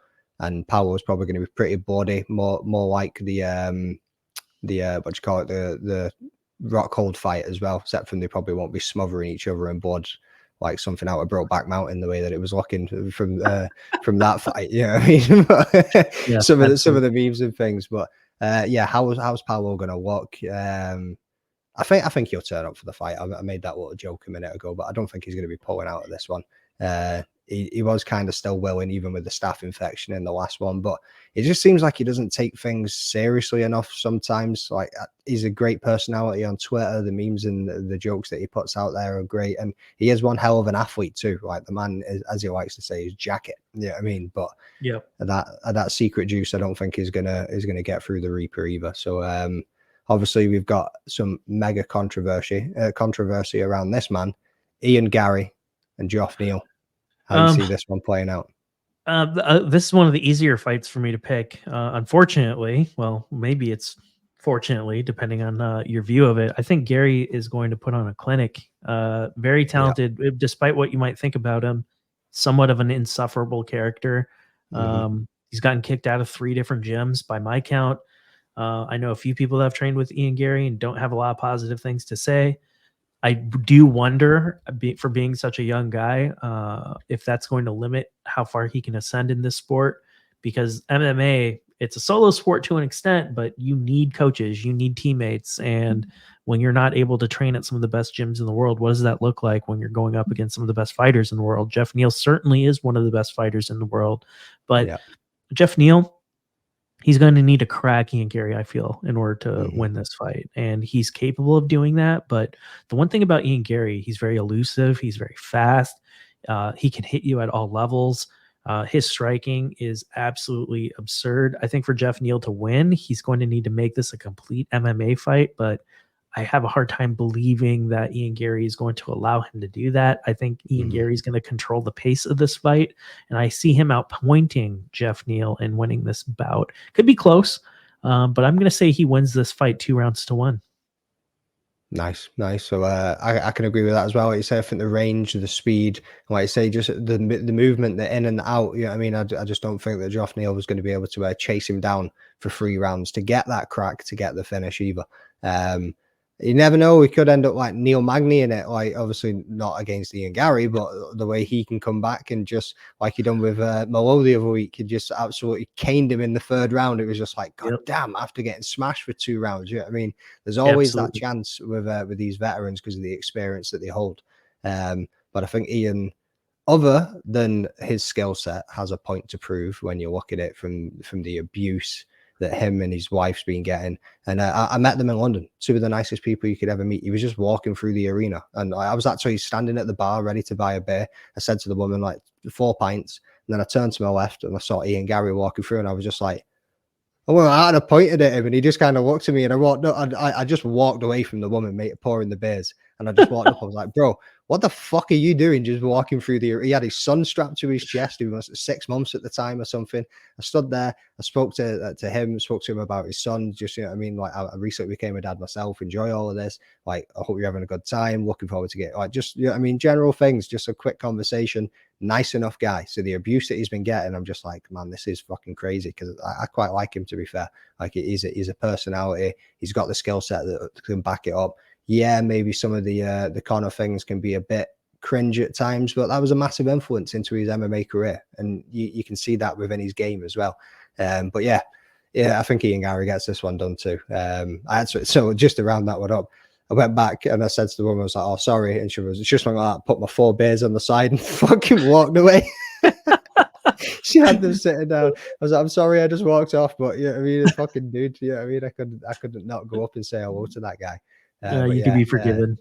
And Paulo's probably going to be pretty bloody, more like the what do you call it, the Rockhold fight as well. Except from they probably won't be smothering each other in blood like something out of Brokeback Mountain, the way that it was looking from that fight. You know what I mean? Yeah, some of the memes and things, but. Yeah, how's Paulo gonna look? I think he'll turn up for the fight. I made that little joke a minute ago, but I don't think he's gonna be pulling out of this one. He was kind of still willing, even with the staph infection in the last one, but it just seems like he doesn't take things seriously enough sometimes. Like, he's a great personality on Twitter. The memes and the jokes that he puts out there are great, and he is one hell of an athlete too. Like, the man is, as he likes to say, is jacket. Yeah, you know what I mean, but yeah, that secret juice, I don't think is gonna get through the Reaper either. So obviously we've got some mega controversy around this man, Ian Garry and Geoff Neal. How do you see this one playing out? This is one of the easier fights for me to pick. Unfortunately, well, maybe it's fortunately, depending on your view of it. I think Gary is going to put on a clinic. Very talented, despite what you might think about him. Somewhat of an insufferable character. He's gotten kicked out of 3 different gyms by my count. I know a few people that have trained with Ian Garry and don't have a lot of positive things to say. I do wonder, for being such a young guy, if that's going to limit how far he can ascend in this sport, because MMA, it's a solo sport to an extent, but you need coaches, you need teammates. And when you're not able to train at some of the best gyms in the world, what does that look like when you're going up against some of the best fighters in the world? Geoff Neal certainly is one of the best fighters in the world, but Geoff Neal, he's going to need to crack Ian Garry, I feel, in order to win this fight. And he's capable of doing that. But the one thing about Ian Garry, he's very elusive. He's very fast. He can hit you at all levels. His striking is absolutely absurd. I think for Geoff Neal to win, he's going to need to make this a complete MMA fight. But I have a hard time believing that Ian Garry is going to allow him to do that. I think Ian Garry is going to control the pace of this fight, and I see him outpointing Geoff Neal and winning this bout. Could be close, but I'm going to say he wins this fight 2-1. Nice. So I can agree with that as well. Like you say, I think the range, the speed, like you say, just the movement, the in and out. You know what I mean? I just don't think that Geoff Neal was going to be able to chase him down for 3 rounds to get that crack, to get the finish either. You never know. We could end up like Neil Magny in it. Like, obviously not against Ian Garry, but the way he can come back and just like he done with Malo the other week, he just absolutely caned him in the 3rd round. It was just like, God damn, after getting smashed for 2 rounds. You know what I mean? There's always that chance with these veterans because of the experience that they hold. But I think Ian, other than his skill set, has a point to prove when you look at it from the abuse that him and his wife's been getting. And I met them in London. 2 of the nicest people you could ever meet. He was just walking through the arena, and I was actually standing at the bar ready to buy a beer. I said to the woman, like, 4 pints, and then I turned to my left and I saw Ian Garry walking through, and I was just like, oh, I had a pointed at him, and he just kind of looked at me, and I just walked away from the woman, mate, pouring the beers, and I just walked up. I was like, bro, what the fuck are you doing just walking through the, he had his son strapped to his chest, who was 6 months at the time or something. I stood there, I spoke to him, spoke to him about his son, just, you know what I mean, like, I recently became a dad myself, enjoy all of this, like, I hope you're having a good time, looking forward to get, like, just, you know what I mean, general things, just a quick conversation, nice enough guy. So the abuse that he's been getting, I'm just like, man, this is fucking crazy, because I quite like him, to be fair. Like, he's a personality, he's got the skill set that can back it up. Yeah, maybe some of the Conor things can be a bit cringe at times, but that was a massive influence into his MMA career, and you can see that within his game as well. But yeah, I think Ian Gary gets this one done too. So just to round that one up, I went back and I said to the woman, I was like, "Oh, sorry," and she just went like that, put my 4 beers on the side and fucking walked away. She had them sitting down. I was like, "I'm sorry, I just walked off," but yeah, I mean, fucking dude, yeah, I mean, I couldn't not go up and say hello to that guy. But You yeah, can be forgiven.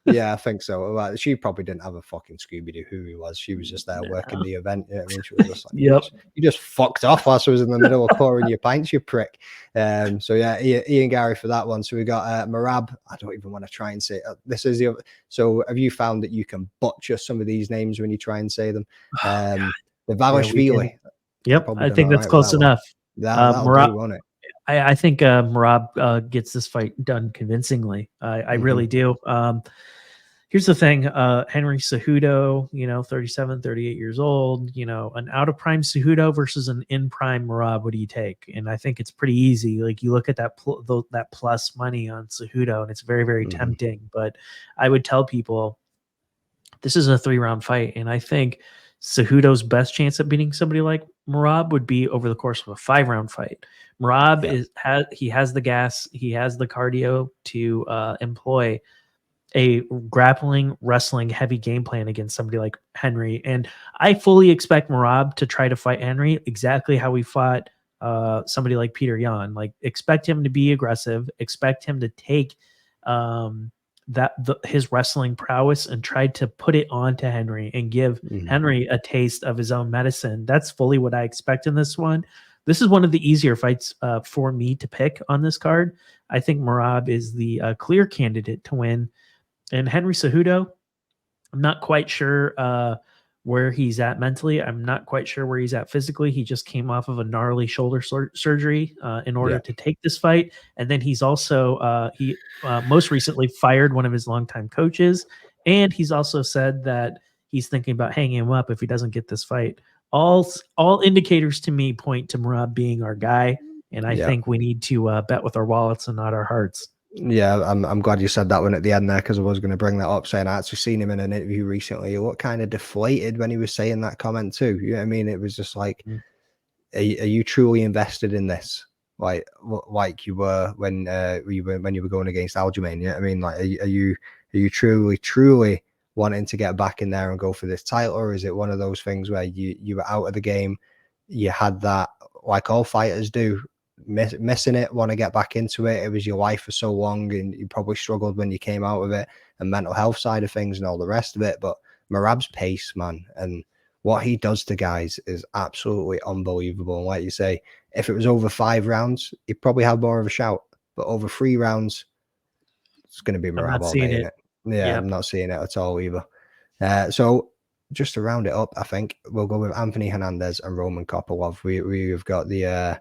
yeah, I think so. Well, she probably didn't have a fucking Scooby-Doo who he was. She was just there working the event. You know what I mean? She was just like, Yep. you just fucked off whilst I was in the middle of pouring your pints, you prick. So yeah, Ian Gary for that one. So we got Marab. I don't even want to try and say this is the other. So have you found that you can butcher some of these names when you try and say them? The Valashvili. Yep, I think that's close enough. That'll Marab, do, won't it? I think Marab gets this fight done convincingly. I really do. Here's the thing. Henry Cejudo, 37, 38 years old, an out of prime Cejudo versus an in prime Marab. What do you take? And I think it's pretty easy. Like, you look at that plus money on Cejudo, and it's very, very tempting. But I would tell people this is a 3-round fight. And I think Cejudo's best chance at beating somebody like Marab would be over the course of a 5-round fight. Marab has the gas, he has the cardio to employ a grappling, wrestling, heavy game plan against somebody like Henry. And I fully expect Marab to try to fight Henry exactly how we fought somebody like Peter Yan. Like, expect him to be aggressive, expect him to take his wrestling prowess and try to put it onto Henry and give Henry a taste of his own medicine. That's fully what I expect in this one. This is one of the easier fights for me to pick on this card. I think Marab is the clear candidate to win. And Henry Cejudo, I'm not quite sure where he's at mentally. I'm not quite sure where he's at physically. He just came off of a gnarly shoulder surgery in order to take this fight. And then he's also, most recently fired one of his longtime coaches. And he's also said that he's thinking about hanging him up if he doesn't get this fight. All indicators to me point to Marab being our guy. And I think we need to bet with our wallets and not our hearts. Yeah, I'm glad you said that one at the end there, because I was going to bring that up, saying I actually seen him in an interview recently. He looked kind of deflated when he was saying that comment too. You know what I mean? It was just like, are you truly invested in this? Like you were when you were going against Aljamain? You know what I mean? Like, are you truly wanting to get back in there and go for this title, or is it one of those things where you were out of the game, you had that, like all fighters do, missing it, want to get back into it. It was your life for so long, and you probably struggled when you came out of it, and mental health side of things and all the rest of it. But Marab's pace, man, and what he does to guys is absolutely unbelievable. And like you say, if it was over 5 rounds, he'd probably have more of a shout. But over 3 rounds, it's going to be Marab all day, isn't it? Yeah, I'm not seeing it at all either. So just to round it up, I think we'll go with Anthony Hernandez and Roman Kopylov. We've got the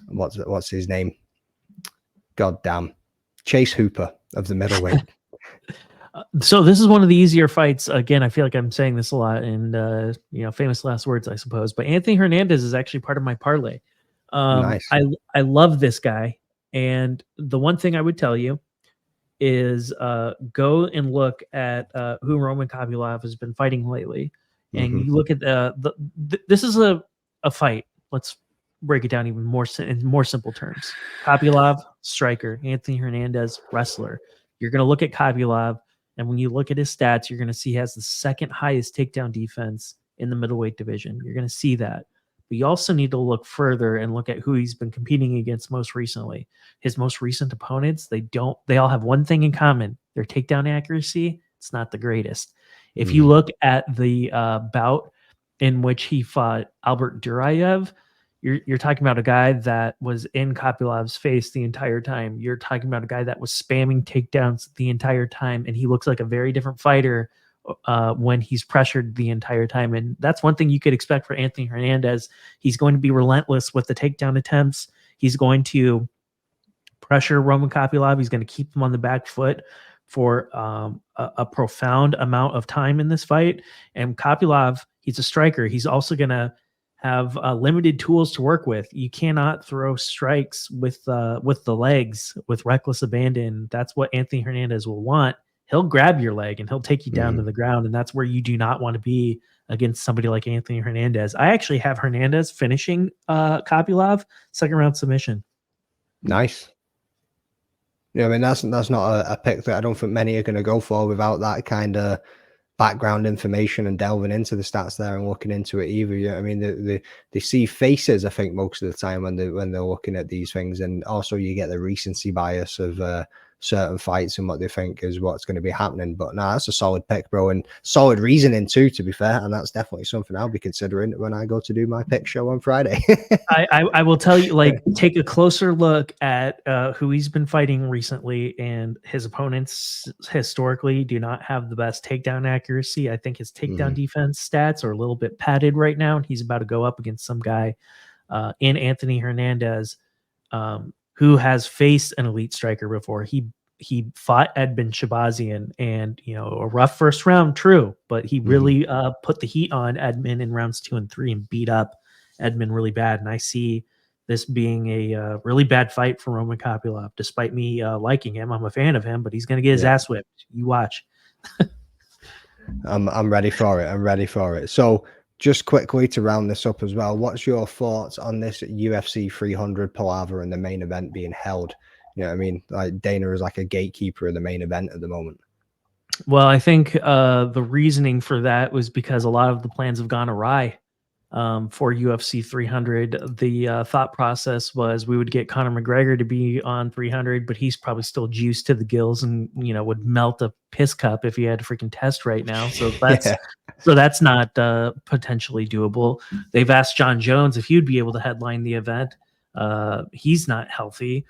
what's his name? God damn, Chase Hooper of the middleweight. So this is one of the easier fights. Again, I feel like I'm saying this a lot, and famous last words, I suppose. But Anthony Hernandez is actually part of my parlay. Nice. I love this guy, and the one thing I would tell you is go and look at who Roman Kopylov has been fighting lately, and you look at this is a fight. Let's break it down even more in more simple terms. Kopylov, striker. Anthony Hernandez, wrestler. You're going to look at Kopylov, and when you look at his stats, you're going to see he has the second highest takedown defense in the middleweight division. You're going to see that. But you also need to look further and look at who he's been competing against most recently. His most recent opponents, they all have one thing in common. Their takedown accuracy, it's not the greatest. If you look at the bout in which he fought Albert Duraev, you're talking about a guy that was in Kopylov's face the entire time. You're talking about a guy that was spamming takedowns the entire time, and he looks like a very different fighter when he's pressured the entire time. And that's one thing you could expect for Anthony Hernandez. He's going to be relentless with the takedown attempts. He's going to pressure Roman Kopylov. He's going to keep him on the back foot for a profound amount of time in this fight. And Kopylov, he's a striker. He's also going to have limited tools to work with. You cannot throw strikes with the legs with reckless abandon. That's what Anthony Hernandez will want. He'll grab your leg and he'll take you down to the ground. And that's where you do not want to be against somebody like Anthony Hernandez. I actually have Hernandez finishing Kopylov, second round submission. Nice. Yeah, I mean, that's not a pick that I don't think many are going to go for without that kind of background information and delving into the stats there and looking into it either. Yeah, I mean, they see faces, I think, most of the time when they're looking at these things, and also you get the recency bias of certain fights and what they think is what's going to be happening. But no, that's a solid pick, bro, and solid reasoning too, to be fair. And that's definitely something I'll be considering when I go to do my pick show on Friday. I will tell you, like, take a closer look at who he's been fighting recently, and his opponents historically do not have the best takedown accuracy. I think his takedown defense stats are a little bit padded right now, and he's about to go up against some guy in Anthony Hernandez, who has faced an elite striker before. He fought Edmund Shabazian, and a rough first round, true, but he really put the heat on Edmund in rounds 2 and 3 and beat up Edmund really bad. And I see this being a really bad fight for Roman Kopylov. Despite me liking him, I'm a fan of him, but he's going to get his ass whipped. You watch. I'm ready for it. I'm ready for it. So just quickly to round this up as well, what's your thoughts on this UFC 300 palaver and the main event being held? You know what I mean? Like, Dana is like a gatekeeper of the main event at the moment. Well, I think the reasoning for that was because a lot of the plans have gone awry for UFC 300. The thought process was we would get Conor McGregor to be on 300, but he's probably still juiced to the gills and would melt a piss cup if he had to freaking test right now. So that's not potentially doable. They've asked John Jones if he'd be able to headline the event. He's not healthy.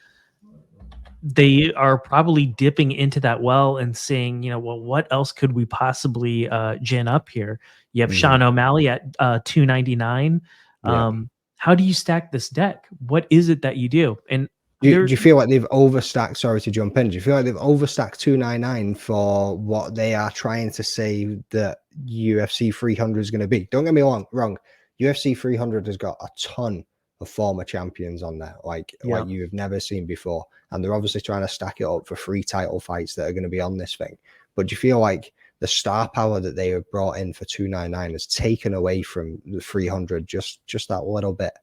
They are probably dipping into that well and saying, well, what else could we possibly gin up here? You have Sean O'Malley at 299. How do you stack this deck? What is it that you do? And do you feel like they've overstacked? Sorry to jump in. Do you feel like they've overstacked 299 for what they are trying to say that UFC 300 is going to be? Don't get me wrong. UFC 300 has got a ton of former champions on there, like you have never seen before, and they're obviously trying to stack it up for 3 title fights that are going to be on this thing. But do you feel like the star power that they have brought in for 299 has taken away from the 300 just that little bit?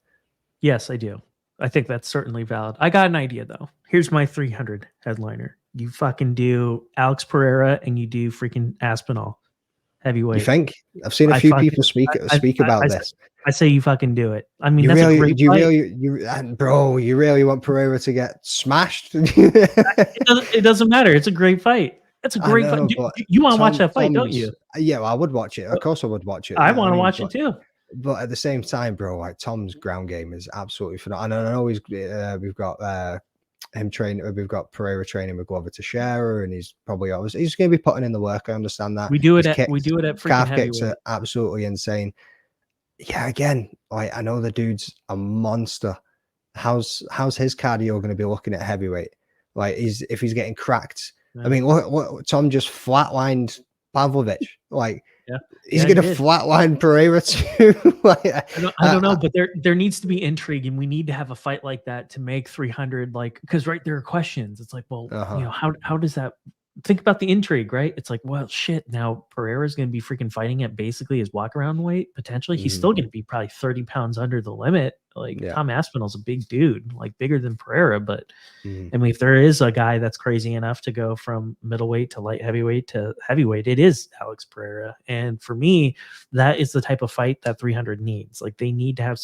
Yes, I do. I think that's certainly valid. I got an idea though. Here's my 300 headliner. You fucking do Alex Pereira and you do freaking Aspinall heavyweight. You think? I've seen a few people speak about this. I say you fucking do it. I mean, you that's really, a great fight. Bro, you really want Pereira to get smashed? It doesn't matter. It's a great fight. It's a great fight. You want to watch that fight, don't you? Yeah, well, I would watch it. Of course I would watch it. I want to watch it too. But at the same time, bro, like, Tom's ground game is absolutely phenomenal. And I know we've got him training. We've got Pereira training with Glover Teixeira, and he's probably he's going to be putting in the work. I understand that. We do it at freaking calf heavyweight. Kicks are absolutely insane. Yeah, again, like, I know the dude's a monster. How's his cardio going to be looking at heavyweight? Like, if he's getting cracked. Yeah. I mean, look, Tom just flatlined Pavlovich. Like, he's going to flatline Pereira too. Like, I don't know, but there needs to be intrigue, and we need to have a fight like that to make 300. Like, because there are questions. It's like, well, how does that? Think about the intrigue, right? It's like, well, shit. Now Pereira's going to be freaking fighting at basically his walk around weight. Potentially, he's still going to be probably 30 pounds under the limit. Like, Tom Aspinall's a big dude, like bigger than Pereira. But I mean, if there is a guy that's crazy enough to go from middleweight to light heavyweight to heavyweight, it is Alex Pereira. And for me, that is the type of fight that 300 needs. Like, they need to have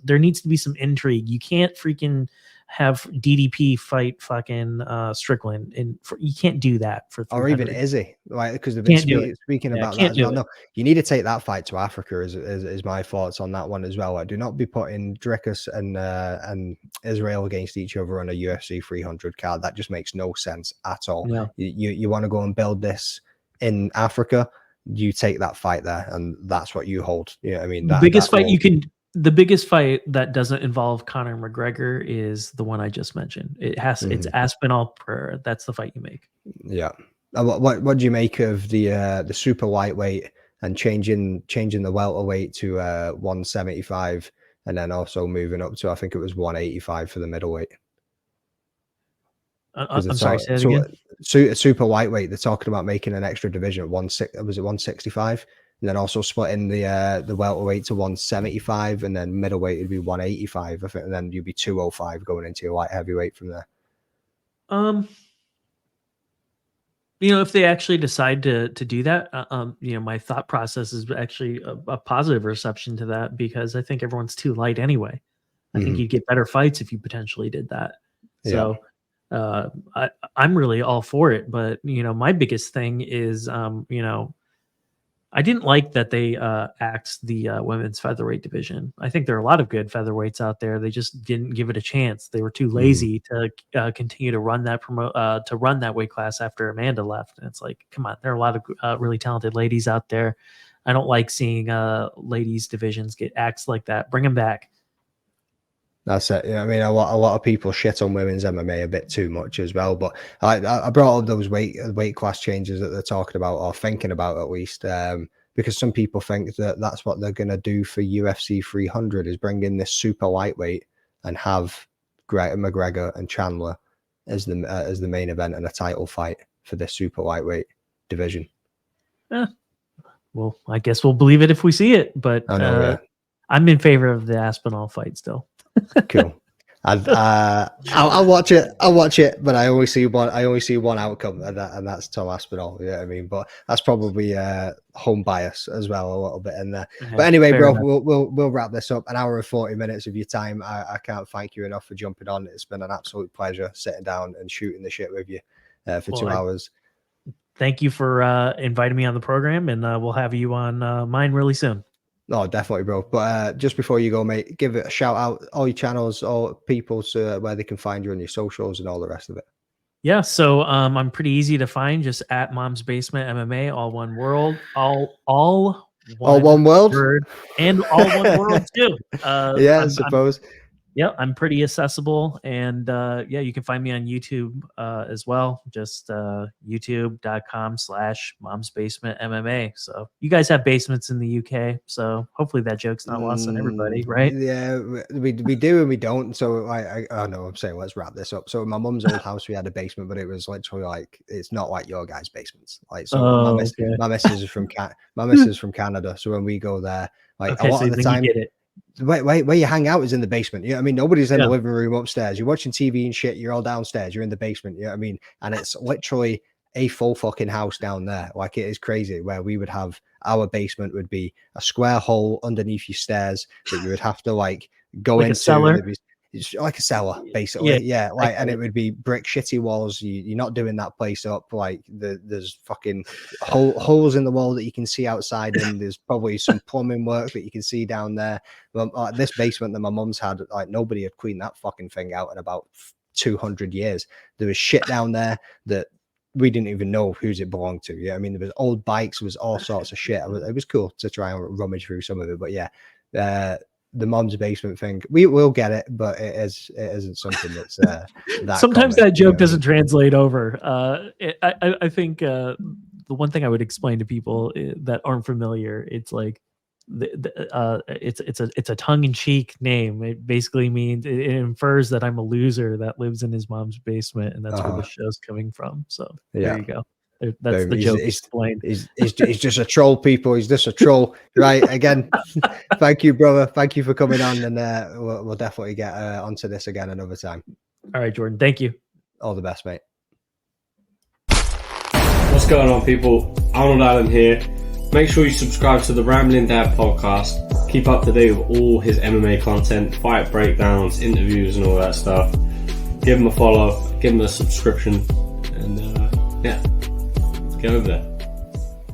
there needs to be some intrigue. You can't freaking have DDP fight fucking Strickland, and you can't do that for 300. Or even Izzy, like, because they've been speaking about that as well. No, you need to take that fight to Africa. Is my thoughts on that one as well. I do not be putting Dricus and Israel against each other on a UFC 300 card. That just makes no sense at all. No. You want to go and build this in Africa. you take that fight there, and that's what you hold. You know what I mean? The biggest fight that doesn't involve Conor McGregor is the one I just mentioned. It's Aspinall Pereira. That's the fight you make. Yeah. What do you make of the super lightweight and changing the welterweight to 175, and then also moving up to, I think it was 185 for the middleweight? I'm sorry, say it again. Super lightweight, they're talking about making an extra division at 165, and then also splitting the welterweight to 175, and then middleweight would be 185, I think, and then you'd be 205 going into your light heavyweight from there. If they actually decide to do that, my thought process is actually a positive reception to that, because I think everyone's too light anyway. I think you'd get better fights if you potentially did that. So I'm really all for it. But, my biggest thing is, I didn't like that they axed the women's featherweight division. I think there are a lot of good featherweights out there. They just didn't give it a chance. They were too lazy to continue to run that weight class after Amanda left. And it's like, come on, there are a lot of really talented ladies out there. I don't like seeing ladies divisions get axed like that. Bring them back. That's it. I mean, a lot of people shit on women's MMA a bit too much as well. But I brought up those weight class changes that they're talking about, or thinking about at least, because some people think that that's what they're going to do for UFC 300, is bring in this super lightweight and have McGregor and Chandler as the main event and a title fight for this super lightweight division. Well, I guess we'll believe it if we see it. But I'm in favor of the Aspinall fight still. Cool. I'll watch it, but I only see one outcome, and that's Tom Aspinall. You know what I mean? But that's probably home bias as well, a little bit in there. But anyway, bro, we'll wrap this up. An hour and 40 minutes of your time. I can't thank you enough for jumping on. It's been an absolute pleasure sitting down and shooting the shit with you for 2 hours. Thank you for inviting me on the program, and we'll have you on mine really soon. No, definitely, bro. But just before you go, mate, give it a shout out, all your channels, all people, where they can find you on your socials and all the rest of it. Yeah, so I'm pretty easy to find, just at MomsBasementMMA, all one word, all one word, and all one world too. I suppose. I'm pretty accessible, and you can find me on YouTube as well. Just youtube.com/MomsBasementMMA. So you guys have basements in the UK, so hopefully that joke's not lost on everybody, right? Yeah, we do and we don't. So I'm saying let's wrap this up. So in my mum's old house, we had a basement, but it was literally like, it's not like your guys' basements. Like, so my missus is from Canada, so when we go there, like a lot of the time, where you hang out is in the basement. You know what I mean? Nobody's in the living room upstairs. You're watching TV and shit. You're all downstairs. You're in the basement. You know what I mean? And it's literally a full fucking house down there. Like, it is crazy, where we would have, our basement would be a square hole underneath your stairs that you would have to like go like into. A cellar? It's like a cellar, basically. And it would be brick shitty walls. You're not doing that place up. Like, there's fucking holes in the wall that you can see outside, and there's probably some plumbing work that you can see down there. This basement that my mum's had, like, nobody had cleaned that fucking thing out in about 200 years. There was shit down there that we didn't even know whose it belonged to. Yeah, I mean, there was old bikes, there was all sorts of shit. It was cool to try and rummage through some of it, but the mom's basement thing, we will get it, but it isn't something that's that sometimes common, that joke doesn't translate over. I think the one thing I would explain to people that aren't familiar, it's like it's a tongue-in-cheek name. It basically means, it infers that I'm a loser that lives in his mom's basement, and that's where the show's coming from. So there you go. That's the joke explained. He's just a troll, people. He's just a troll. Right. Again, thank you, brother. Thank you for coming on, and we'll definitely get onto this again another time. All right, Jordan. Thank you. All the best, mate. What's going on, people? Arnold Allen here. Make sure you subscribe to the Rambling Dad podcast. Keep up to date with all his MMA content, fight breakdowns, interviews, and all that stuff. Give him a follow, give him a subscription, and get over there.